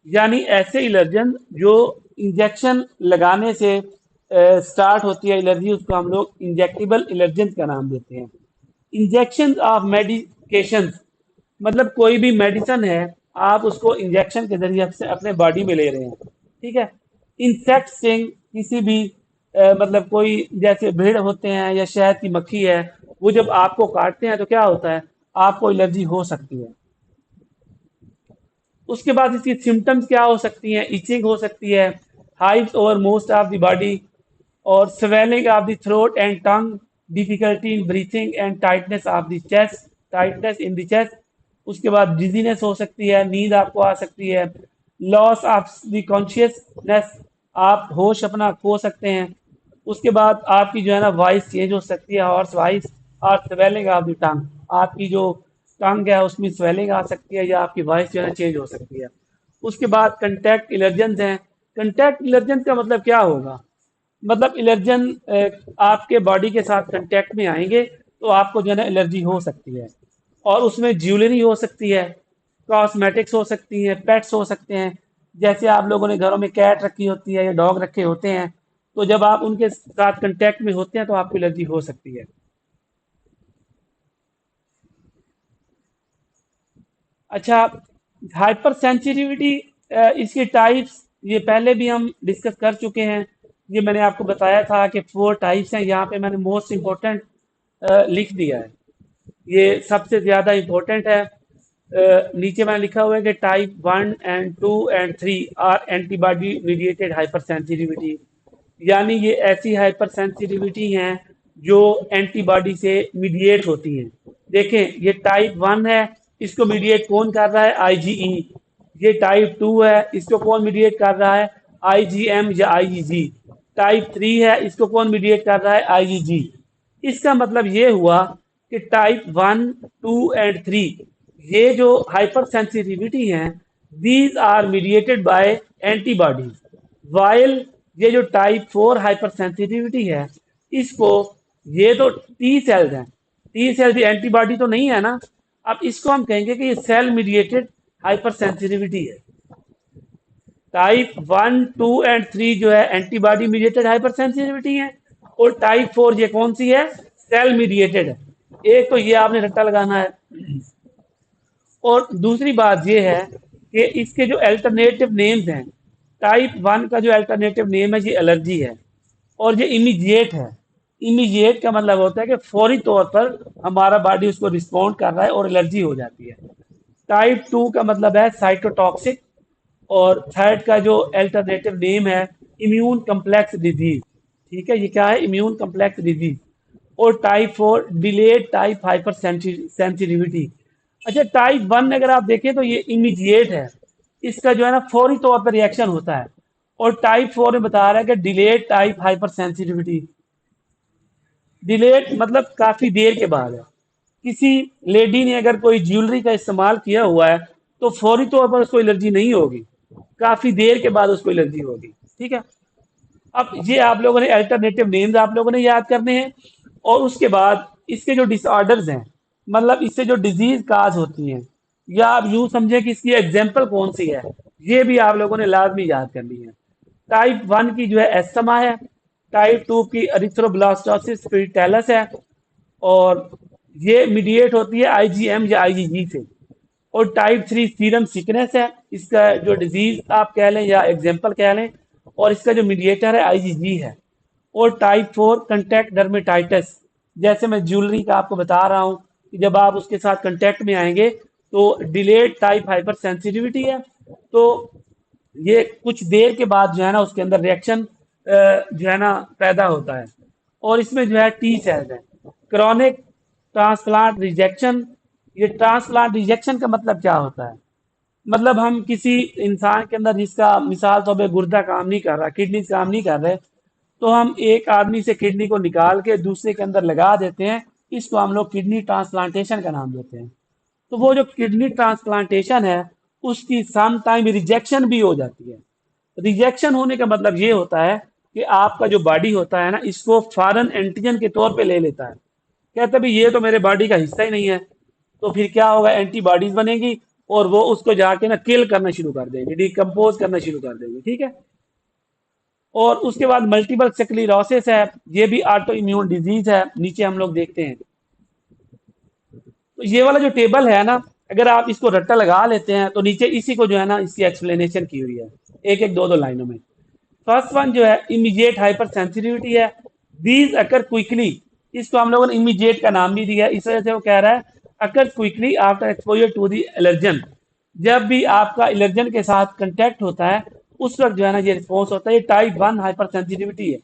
यानी ऐसे इलर्जन जो इंजेक्शन लगाने से स्टार्ट होती है एलर्जी, उसको हम लोग इंजेक्टेबल इलर्जन का नाम देते हैं। इंजेक्शन ऑफ मेडिकेशन, मतलब कोई भी मेडिसिन है, आप उसको इंजेक्शन के जरिए से अपने बॉडी में ले रहे हैं। ठीक है, इंसेक्ट स्टिंग, किसी भी मतलब कोई जैसे भीड़ होते हैं या शहद की मक्खी है, वो जब आपको काटते हैं तो क्या होता है, आपको एलर्जी हो सकती है। उसके बाद इसकी सिम्टम्स क्या हो सकती हैं, इचिंग हो सकती है, hives over most of the body, और swelling of the throat and tongue, difficulty in breathing and tightness of the chest, tightness in the chest. उसके बाद डिजीनेस हो सकती है, नींद आपको आ सकती है, लॉस ऑफ द कॉन्शियसनेस, आप होश अपना खो सकते हैं। उसके बाद आपकी जो है ना वॉइस चेंज हो सकती है, हॉर्स वॉइस, और स्वेलिंग ऑफ द टंग, आपकी जो टंग है उसमें स्वेलिंग आ सकती है या आपकी वॉइस जो है चेंज हो सकती है। उसके बाद कंटैक्ट इलर्जन हैं। कंटैक्ट इलर्जन का मतलब क्या होगा, मतलब इलर्जन आपके बॉडी के साथ कंटेक्ट में आएंगे तो आपको जो है ना एलर्जी हो सकती है। और उसमें ज्वेलरी हो सकती है, कॉस्मेटिक्स हो सकती हैं, पेट्स हो सकते हैं। जैसे आप लोगों ने घरों में कैट रखी होती है या डॉग रखे होते हैं, तो जब आप उनके साथ कंटेक्ट में होते हैं तो आपको एलर्जी हो सकती है। अच्छा, हाइपर सेंसिटिविटी, इसके टाइप्स ये पहले भी हम डिस्कस कर चुके हैं। ये मैंने आपको बताया था कि 4 टाइप्स हैं, यहाँ पे मैंने मोस्ट इम्पोर्टेंट लिख दिया है, ये सबसे ज़्यादा इम्पोर्टेंट है। नीचे मैंने लिखा हुआ है कि type 1 and 2 and 3 are antibody mediated hypersensitivity, यानी ये ऐसी हाइपर सेंसिटिविटी हैं जो एंटीबॉडी से मीडिएट होती हैं। देखें, ये टाइप 1 है, इसको मीडिएट कौन कर रहा है, आईजीई। ये टाइप 2 है, इसको कौन मीडिएट कर रहा है, आईजीएम या आईजीजी। टाइप 3 है, इसको कौन मीडिएट कर रहा है, आईजीजी। इसका मतलब ये हुआ कि टाइप 1, 2 and 3, ये जो हाइपर सेंसिटिविटी हैं, these are mediated by antibodies, while ये जो टाइप 4 हाइपर सेंसिटिविटी है, इसको, ये तो टी सेल्स हैं, टी सेल्स भी एंटीबॉडी तो नहीं है ना, अब इसको हम कहेंगे कि ये सेल मीडिएटेड हाइपर सेंसिटिविटी है। टाइप 1, 2 and 3 जो है एंटीबॉडी मीडिएटेड हाइपर सेंसिटिविटी है, और टाइप 4 ये कौन सी है, सेल मीडिएटेड है। एक तो ये आपने रट्टा लगाना है। और दूसरी बात ये है कि इसके जो अल्टरनेटिव नेम्स हैं, टाइप 1 का जो अल्टरनेटिव नेम है ये एलर्जी है, और ये इमीडिएट है। इमीडिएट का मतलब होता है कि फौरी तौर पर हमारा बॉडी उसको रिस्पॉन्ड कर रहा है और एलर्जी हो जाती है। टाइप 2 का मतलब है साइटोटॉक्सिक, और थर्ड का जो अल्टरनेटिव नेम है, इम्यून कम्प्लेक्स डिजीज। ठीक है, ये क्या है, इम्यून कम्प्लेक्स डिजीज। और type 4 delayed type hyper sensitivity. अच्छा, टाइप 1 अगर आप देखें तो ये इमीडिएट है, इसका जो है ना फौरी तौर पर रिएक्शन होता है। और टाइप 4 में बता रहा है कि delayed type hyper sensitivity. Delayed मतलब काफी देर के बाद है। किसी लेडी ने अगर कोई ज्वेलरी का इस्तेमाल किया हुआ है तो फौरी तौर पर उसको एलर्जी नहीं होगी, काफी देर के बाद उसको एलर्जी होगी। ठीक है, अब ये आप लोगों ने अल्टरनेटिव नेम्स आप लोगों ने याद करने हैं। और उसके बाद इसके जो डिसऑर्डर्स हैं, मतलब इससे जो डिजीज काज होती हैं, या आप यूं समझें कि इसकी एग्जाम्पल कौन सी है, ये भी आप लोगों ने लाजमी याद करनी है। टाइप 1 की जो है एस्थमा है, टाइप 2 की एरिथ्रोब्लास्टोसिस फिलिटैलस है, और ये मीडिएट होती है आईजीएम या आईजीजी से। और टाइप 3 सीरम सिकनेस है, इसका जो डिजीज आप कह लें या एग्जाम्पल कह लें, और इसका जो मीडिएटर है आईजीजी है। और टाइप 4 कंटैक्ट डर्मेटाइटिस, जैसे मैं ज्वेलरी का आपको बता रहा हूँ कि जब आप उसके साथ कंटैक्ट में आएंगे तो डिलेड टाइप हाइपर सेंसिटिविटी है। तो ये कुछ देर के बाद जो है ना उसके अंदर रिएक्शन जो है ना पैदा होता है, और इसमें जो है टी सेल्स है। क्रॉनिक ट्रांसप्लांट रिजेक्शन, ये ट्रांसप्लांट रिजेक्शन का मतलब क्या होता है? मतलब हम किसी इंसान के अंदर जिसका मिसाल तौर पे गुर्दा काम नहीं कर रहा, किडनी काम नहीं कर रहे, तो हम एक आदमी से किडनी को निकाल के दूसरे के अंदर लगा देते हैं। इसको हम लोग किडनी ट्रांसप्लांटेशन का नाम देते हैं। तो वो जो किडनी ट्रांसप्लांटेशन है उसकी सम टाइम रिजेक्शन भी हो जाती है। रिजेक्शन होने का मतलब ये होता है कि आपका जो बॉडी होता है ना इसको फॉरेन एंटीजन के तौर पे ले लेता है, कहता है भाई ये तो मेरे बॉडी का हिस्सा ही नहीं है। तो फिर क्या होगा, एंटीबॉडीज बनेगी और वो उसको जाके ना किल करना शुरू कर देंगे, डिकम्पोज करना शुरू कर देंगे, ठीक है। और उसके बाद मल्टीपल स्क्लेरोसिस है, ये भी ऑटो इम्यून डिजीज है, नीचे हम लोग देखते हैं। तो ये वाला जो टेबल है ना, अगर आप इसको रट्टा लगा लेते हैं तो नीचे इसी को जो है ना इसकी एक्सप्लेनेशन की हुई है, एक एक दो दो लाइनों में। फर्स्ट वन जो है इमीडिएट हाइपर सेंसिटिविटी है, दीज अकर क्विकली। इसको हम लोगों ने इमीडिएट का नाम भी दिया, इस वजह से वो कह रहा है occur quickly after exposure to the allergen. जब भी आपका एलर्जन के साथ कंटेक्ट होता है उस वक्त जो है ना ये रिस्पॉन्स होता है, ये टाइप 1 हाइपर सेंसिटिविटी है।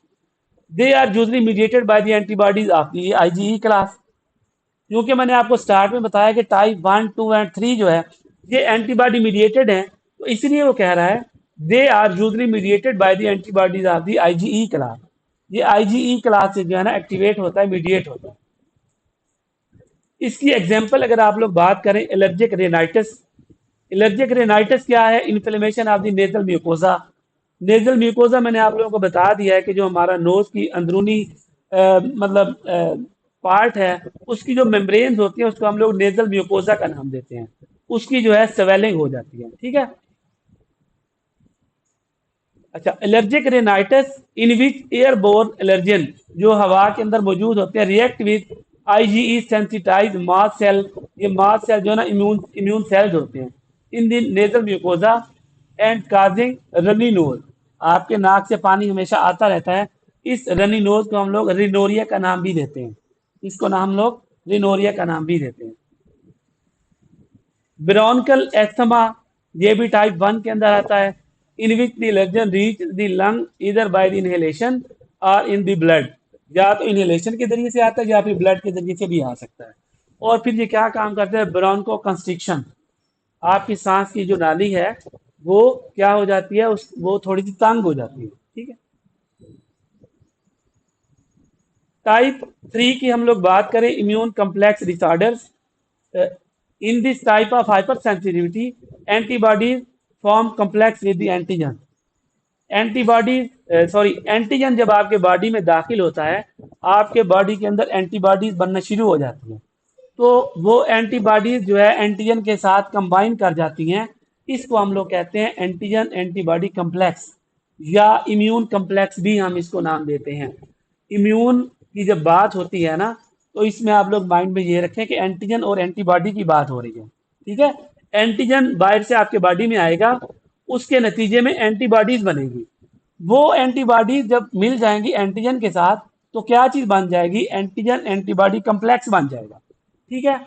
They are usually mediated by the antibodies of the IgE class. क्योंकि मैंने आपको स्टार्ट में बताया कि टाइप 1, 2 एंड 3 जो है ये एंटीबॉडी मीडिएटेड है, तो इसलिए वो कह रहा है they are usually mediated by the antibodies of the IgE class. ये आईजीई क्लास से जो है ना एक्टिवेट होता है, मीडिएट होता है। इसकी एग्जांपल अगर आप लोग बात करें, एलर्जिक रेनाइटिस। एलर्जिक रेनाइटिस क्या है? Inflammation of the nasal mucosa. Nasal mucosa मैंने आप लोगों को बता दिया है कि जो हमारा नोज की अंदरूनी मतलब पार्ट है उसकी जो मेम्ब्रेन्स होती है उसको हम लोग नेजल म्यूकोसा का नाम देते हैं। उसकी जो है स्वेलिंग हो जाती है, ठीक है। अच्छा, allergic rhinitis in which airborne allergen, जो हवा के अंदर मौजूद होते हैं, react with IgE sensitize mass cell. ये मास सेल जो है ना इम्यून इम्यून सेल्स होते हैं in the nasal mucosa and causing runny nose. आपके नाक से पानी हमेशा आता रहता है, इस रनी नोज को हम लोग रिनोरिया का नाम भी देते हैं। इसको ना हम लोग रिनोरिया का नाम भी देते हैं। ब्रोंकल एस्थमा, ये भी टाइप 1 के अंदर आता है, in which the allergen reach the lung either by the inhalation or in the blood. या तो इनहेलेशन के जरिए से आता है या फिर ब्लड के जरिए से भी आ सकता है। और फिर ये क्या काम करता है? Bronchoconstriction. आपकी सांस की जो नाली है वो क्या हो जाती है, उस वो थोड़ी सी तंग हो जाती है, ठीक है। टाइप 3 की हम लोग बात करें, immune complex disorders. In this type of hyper sensitivity antibodies form complex with the antigen. Antibodies sorry antigen जब आपके बॉडी में दाखिल होता है, आपके बॉडी के अंदर एंटीबॉडीज बनना शुरू हो जाती हैं। तो वो एंटीबॉडीज जो है एंटीजन के साथ कंबाइन कर जाती हैं। इसको हम लोग कहते हैं एंटीजन एंटीबॉडी कम्प्लेक्स, या इम्यून कम्प्लेक्स भी हम इसको नाम देते हैं। इम्यून की जब बात होती है ना तो इसमें आप लोग माइंड में ये रखें कि एंटीजन और एंटीबॉडी की बात हो रही है, ठीक है। एंटीजन बाहर से आपके बॉडी में आएगा, उसके नतीजे में एंटीबॉडीज बनेगी। वो एंटीबॉडीज जब मिल जाएंगी एंटीजन के साथ तो क्या चीज बन जाएगी? एंटीजन एंटीबॉडी कम्प्लेक्स बन जाएगा, ठीक है।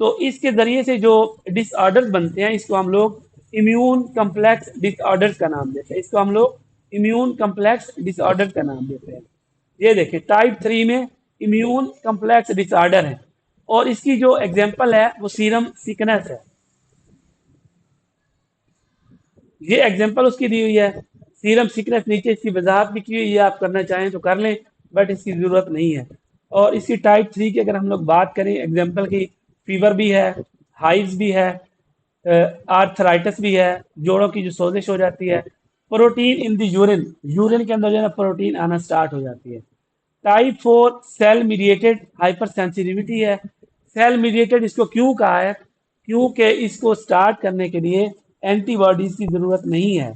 तो इसके जरिए से जो डिसऑर्डर्स बनते हैं इसको हम लोग इम्यून कम्प्लेक्स डिसऑर्डर्स का नाम देते हैं। इसको हम लोग इम्यून कम्प्लेक्स डिसऑर्डर का नाम देते हैं। ये देखिए टाइप 3 में इम्यून कम्प्लेक्स डिसऑर्डर है, और इसकी जो एग्जांपल है वो सीरम सिकनेस है। ये एग्जांपल उसकी दी हुई है, सीरम सिकनेस। नीचे इसकी वजाहत भी की हुई है, आप करना चाहें तो कर लें, बट इसकी ज़रूरत नहीं है। और इसकी टाइप 3 की अगर हम लोग बात करें एग्जांपल की, फीवर भी है, हाइव्स भी है, आर्थराइटिस भी है, जोड़ों की जो सोजिश हो जाती है, protein in the urine, urine के अंदर जो है ना प्रोटीन आना स्टार्ट हो जाती है। Type 4 cell mediated hypersensitivity है। सेल मीडिएटेड इसको क्यों कहा है? क्योंकि इसको स्टार्ट करने के लिए एंटीबॉडीज की जरूरत नहीं है।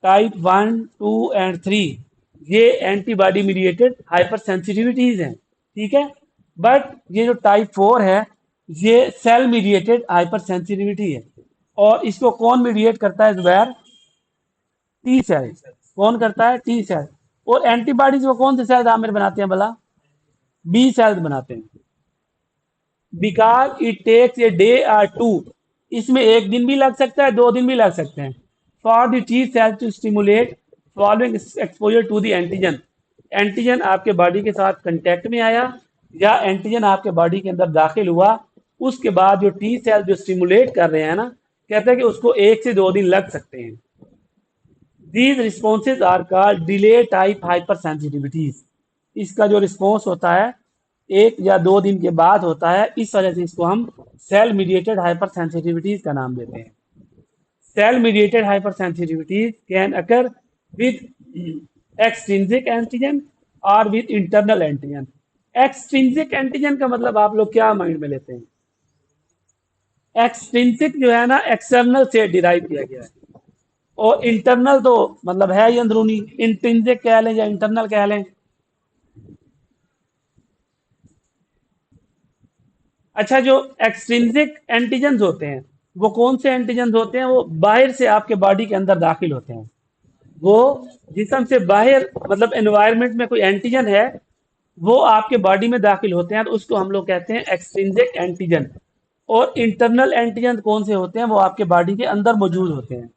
टाइप 1, 2 एंड 3 ये एंटीबॉडी मीडिएटेड हाइपर सेंसिटिविटीज हैं, ठीक है। बट ये जो टाइप 4 है ये सेल मीडिएटेड हाइपर सेंसिटिविटी है, और इसको कौन मीडिएट करता है जुबैर? T cell. कौन करता है? T cell. और एंटीबॉडीज वो कौन से सेल्स आमिर बनाते हैं भला? बी सेल्स बनाते हैं। Because it takes a day और टू, इसमें एक दिन भी लग सकता है, 2 दिन भी लग सकते हैं। For the T cell to stimulate following exposure to the antigen. Antigen आपके बॉडी के साथ कांटेक्ट में आया या एंटीजन आपके बॉडी के अंदर दाखिल हुआ, उसके बाद जो टी सेल जो स्टिमुलेट कर रहे हैं ना, कहते हैं कि उसको 1 से 2 दिन लग सकते हैं। These responses are called delay type hypersensitivities. इसका जो रिस्पॉन्स होता है 1 या 2 दिन के बाद होता है, इस वजह से इसको हम सेल मीडिएटेड हाइपर सेंसिटिविटीज का नाम देते हैं। Cell mediated hypersensitivities can occur with extrinsic antigen और with internal antigen. Extrinsic antigen का मतलब आप लोग क्या माइंड में लेते हैं? एक्सट्रिंसिक जो है ना, एक्सटर्नल से डिराइव किया गया है, और इंटरनल तो मतलब है ही अंदरूनी। इंट्रिंसिक कह लें या इंटरनल कह लें। अच्छा, जो एक्सट्रिंसिक एंटीजन होते हैं वो कौन से एंटीजन होते हैं? वो बाहर से आपके बॉडी के अंदर दाखिल होते हैं। वो जिस्म से बाहर मतलब एनवायरनमेंट में कोई एंटीजन है, वो आपके बॉडी में दाखिल होते हैं, तो उसको हम लोग कहते हैं एक्सट्रिंसिक एंटीजन। और इंटरनल एंटीजन कौन से होते हैं? वो आपके बॉडी के अंदर मौजूद होते हैं।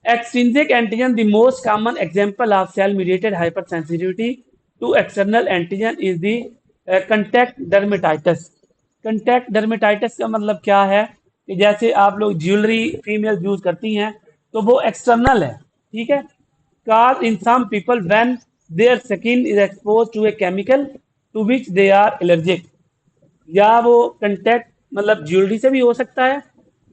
Extrinsic antigen, the most common example of cell-mediated hypersensitivity to external antigen is the contact dermatitis। contact dermatitis का मतलब क्या है कि जैसे आप लोग ज्वेलरी फीमेल यूज करती हैं तो वो एक्सटर्नल है, ठीक है। cause in some people when their skin is exposed to a chemical to which they are allergic। या वो कंटेक्ट मतलब ज्वेलरी से भी हो सकता है,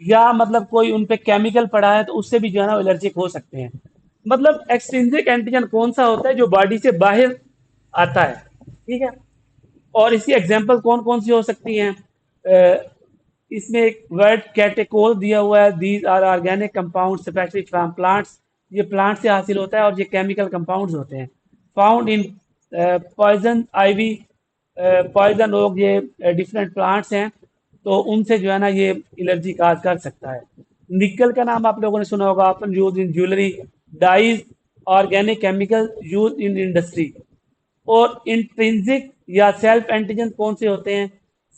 या मतलब कोई उन पे केमिकल पड़ा है तो उससे भी जो है ना एलर्जिक हो सकते हैं। मतलब एक्सट्रिंसिक एंटीजन कौन सा होता है? जो बॉडी से बाहर आता है, ठीक है। और इसकी एग्जांपल कौन कौन सी हो सकती हैं? इसमें एक वर्ड कैटेकोल दिया हुआ है। These are organic compound specially from plants. ये प्लांट से हासिल होता है और ये केमिकल कंपाउंड्स होते हैं। Found in poison ivy. Poison oak, ये डिफरेंट प्लांट्स हैं, तो उनसे जो है ना ये एलर्जी काज कर सकता है। निकल का नाम आप लोगों ने सुना होगा, अपन use in jewellery, dyes, organic chemical use in industry. और इंट्रिंसिक या सेल्फ एंटीजन कौन से होते हैं?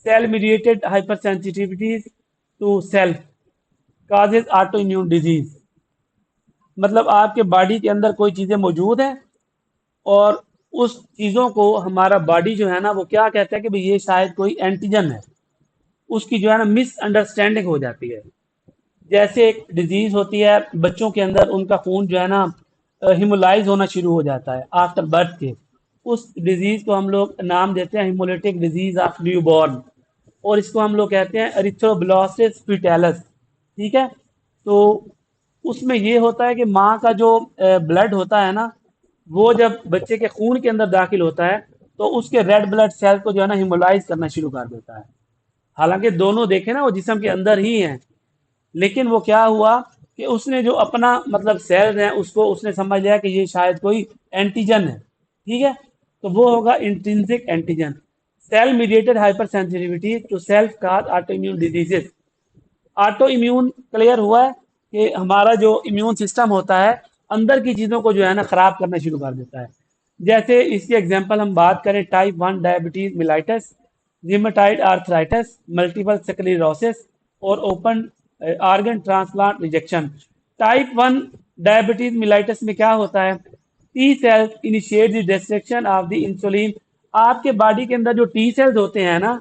Cell mediated hypersensitivities to self causes autoimmune disease. मतलब आपके बॉडी के अंदर कोई चीजें मौजूद हैं और उस चीजों को हमारा बॉडी जो है ना वो क्या कहता है कि भाई ये शायद कोई एंटीजन है, उसकी जो है ना मिसअंडरस्टैंडिंग हो जाती है। जैसे एक डिजीज होती है बच्चों के अंदर, उनका खून जो है ना हिमोलाइज होना शुरू हो जाता है आफ्टर बर्थ के। उस डिजीज को हम लोग नाम देते हैं हिमोलिटिक डिजीज ऑफ न्यूबॉर्न, और इसको हम लोग कहते हैं एरिथ्रोब्लास्टिस फीटैलिस, ठीक है। तो उसमें ये होता है कि माँ का जो ब्लड होता है ना, वो जब बच्चे के खून के अंदर दाखिल होता है तो उसके रेड ब्लड सेल को जो है ना हिमोलाइज करना शुरू कर देता है। हालांकि दोनों देखे ना वो जिस्म के अंदर ही हैं, लेकिन वो क्या हुआ कि उसने जो अपना मतलब सेल्स हैं उसको उसने समझ लिया कि ये शायद कोई एंटीजन है, ठीक है। तो वो होगा intrinsic antigen. Cell mediated hypersensitivity to self cause autoimmune diseases. Autoimmune clear हुआ है कि हमारा जो इम्यून सिस्टम होता है अंदर की चीज़ों को जो है ना ख़राब करना शुरू कर देता है। जैसे इसकी एग्जांपल हम बात करें, type 1 diabetes mellitus, rheumatoid arthritis, multiple sclerosis और open organ transplant rejection. Type 1 diabetes mellitus में क्या होता है? T cells initiate the destruction of the insulin. आपके बॉडी के अंदर जो टी सेल्स होते हैं ना,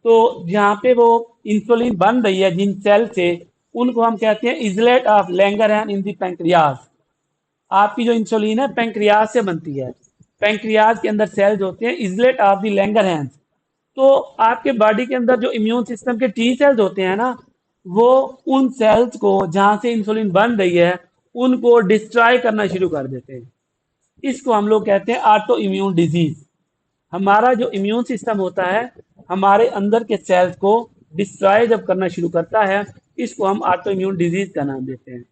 तो जहाँ पे वो इंसुलिन बन रही है जिन सेल से, उनको हम कहते हैं islet of Langerhans in the pancreas. आपकी जो इंसुलिन है पैंक्रियाज से बनती है। पैंक्रियाज के अंदर सेल्स होते हैं इजलेट ऑफ दी लैंगरहैंस। तो आपके बॉडी के अंदर जो इम्यून सिस्टम के टी सेल्स होते हैं ना, वो उन सेल्स को जहाँ से इंसुलिन बन रही है उनको डिस्ट्रॉय करना शुरू कर देते हैं। इसको हम लोग कहते हैं ऑटो इम्यून डिजीज। हमारा जो इम्यून सिस्टम होता है हमारे अंदर के सेल्स को डिस्ट्रॉय जब करना शुरू करता है, इसको हम ऑटो इम्यून डिजीज का नाम देते हैं।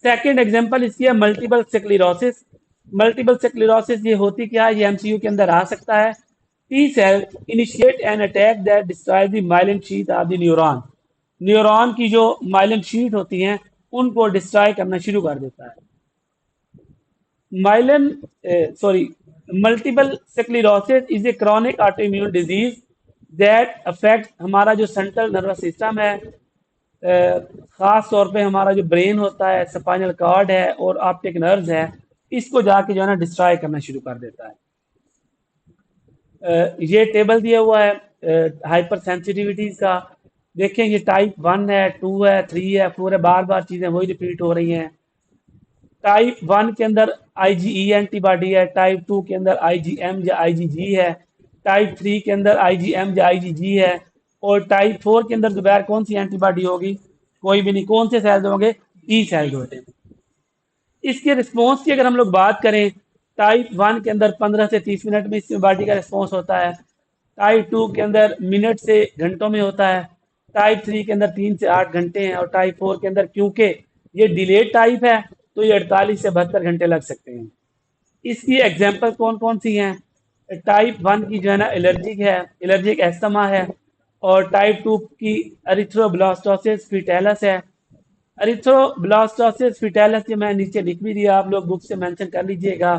सेकेंड एग्जांपल इसकी है मल्टीपल स्क्लेरोसिस। मल्टीपल स्क्लेरोसिस ये होती क्या है? ये एमसीयू के अंदर आ सकता है। T cell initiate an attack that destroys the myelin sheet of the neuron. Neuron की जो माइलिन शीट होती हैं उनको डिस्ट्रॉय करना शुरू कर देता है। Myelin sorry multiple sclerosis is a chronic autoimmune disease that affect हमारा जो सेंट्रल नर्वस सिस्टम है, ख़ास तौर पे हमारा जो ब्रेन होता है, स्पाइनल कॉर्ड है और ऑप्टिक नर्व्स है, इसको जाके जो है ना डिस्ट्रॉय करना शुरू कर देता है। ये टेबल दिया हुआ है हाइपर सेंसिटिविटीज का। देखें ये टाइप 1 है, 2 है, 3 है, 4 है, बार बार चीज़ें वही रिपीट हो रही हैं। टाइप 1 के अंदर आईजीई एंटीबॉडी है, टाइप 2 के अंदर आईजीएम या आईजीजी है, टाइप 3 के अंदर आईजीएम या आईजीजी है, और टाइप 4 के अंदर दोबारा कौन सी एंटीबॉडी होगी? कोई भी नहीं। कौन से सेल्स होंगे? टी सेल्स होते हैं। इसके रिस्पॉन्स की अगर हम लोग बात करें, टाइप 1 के अंदर 15 से 30 मिनट में इसमें बॉडी का रिस्पॉन्स होता है, टाइप 2 के अंदर मिनट से घंटों में होता है, टाइप 3 के अंदर 3 से 8 घंटे हैं, और टाइप 4 के अंदर क्योंकि ये डिलेड टाइप है तो ये 48 से 72 घंटे लग सकते हैं। इसकी एग्जाम्पल कौन कौन सी हैं? टाइप 1 की जो है ना एलर्जिक है, एलर्जिक एस्थमा है, और टाइप 2 की एरिथ्रोब्लास्टोसिस फीटैलस है। एरिथ्रोब्लास्टोसिस फीटैलस जो मैं नीचे लिख भी दिया, आप लोग बुक से मेंशन कर लीजिएगा।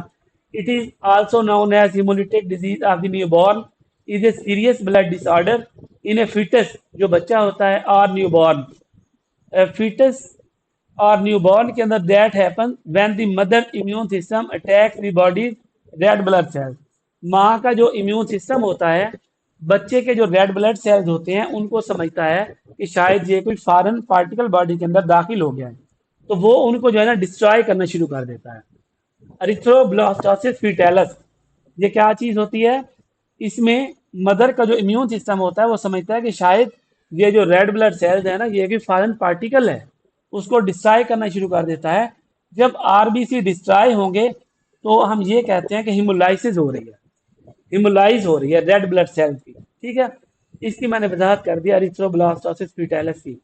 It is also known as haemolytic disease of the newborn, is a serious blood disorder in a foetus, जो बच्चा होता है, और न्यूबॉर्न फीटस और न्यूबॉर्न के अंदर that happen when the mother immune system attacks the body red blood cells. माँ का जो इम्यून सिस्टम होता है, बच्चे के जो रेड ब्लड सेल्स होते हैं उनको समझता है कि शायद ये कोई फॉरेन पार्टिकल बॉडी के अंदर दाखिल हो गया है, तो वो उनको जो है ना डिस्ट्रॉय करना शुरू कर देता है। एरिथ्रोब्लास्टोसिस फीटैलस, ये क्या चीज होती है? इसमें मदर का जो इम्यून सिस्टम होता है वो समझता है कि शायद ये जो रेड ब्लड सेल्स है ना, ये भी फॉरेन पार्टिकल है, उसको डिस्ट्रॉय करना शुरू कर देता है। जब आरबीसी डिस्ट्रॉय होंगे तो हम ये कहते हैं कि हिमोलाइसिस हो रही है, हिमोलाइज हो रही है रेड ब्लड सेल्स की। ठीक है, इसकी मैंने वजाहत कर दिया एरिथ्रोब्लास्टोसिस फीटैलस की।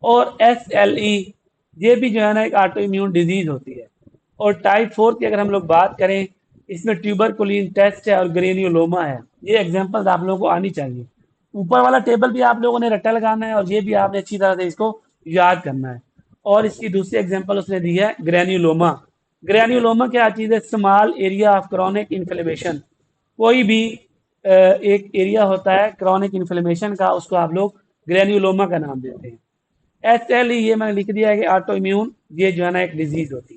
और एसएलई, ये भी जो है ना एक ऑटो इम्यून डिजीज होती है। और टाइप 4 की अगर हम लोग बात करें, इसमें ट्यूबरकुलिन टेस्ट है और ग्रेन्यूलोमा है। ये एग्जांपल्स आप लोगों को आनी चाहिए। ऊपर वाला टेबल भी आप लोगों ने रट्टा लगाना है और ये भी आपने अच्छी तरह से इसको याद करना है। और इसकी दूसरी एग्जांपल उसने दी है ग्रेन्यूलोमा। ग्रेन्यूलोमा क्या चीज़ है? Small area of chronic inflammation. कोई भी एक एरिया होता है क्रॉनिक इन्फ्लेमेशन का, उसको आप लोग ग्रेन्यूलोमा का नाम देते हैं। एस एल ई, ये मैंने लिख दिया है कि ऑटो इम्यून, ये जो है ना एक डिजीज होती है।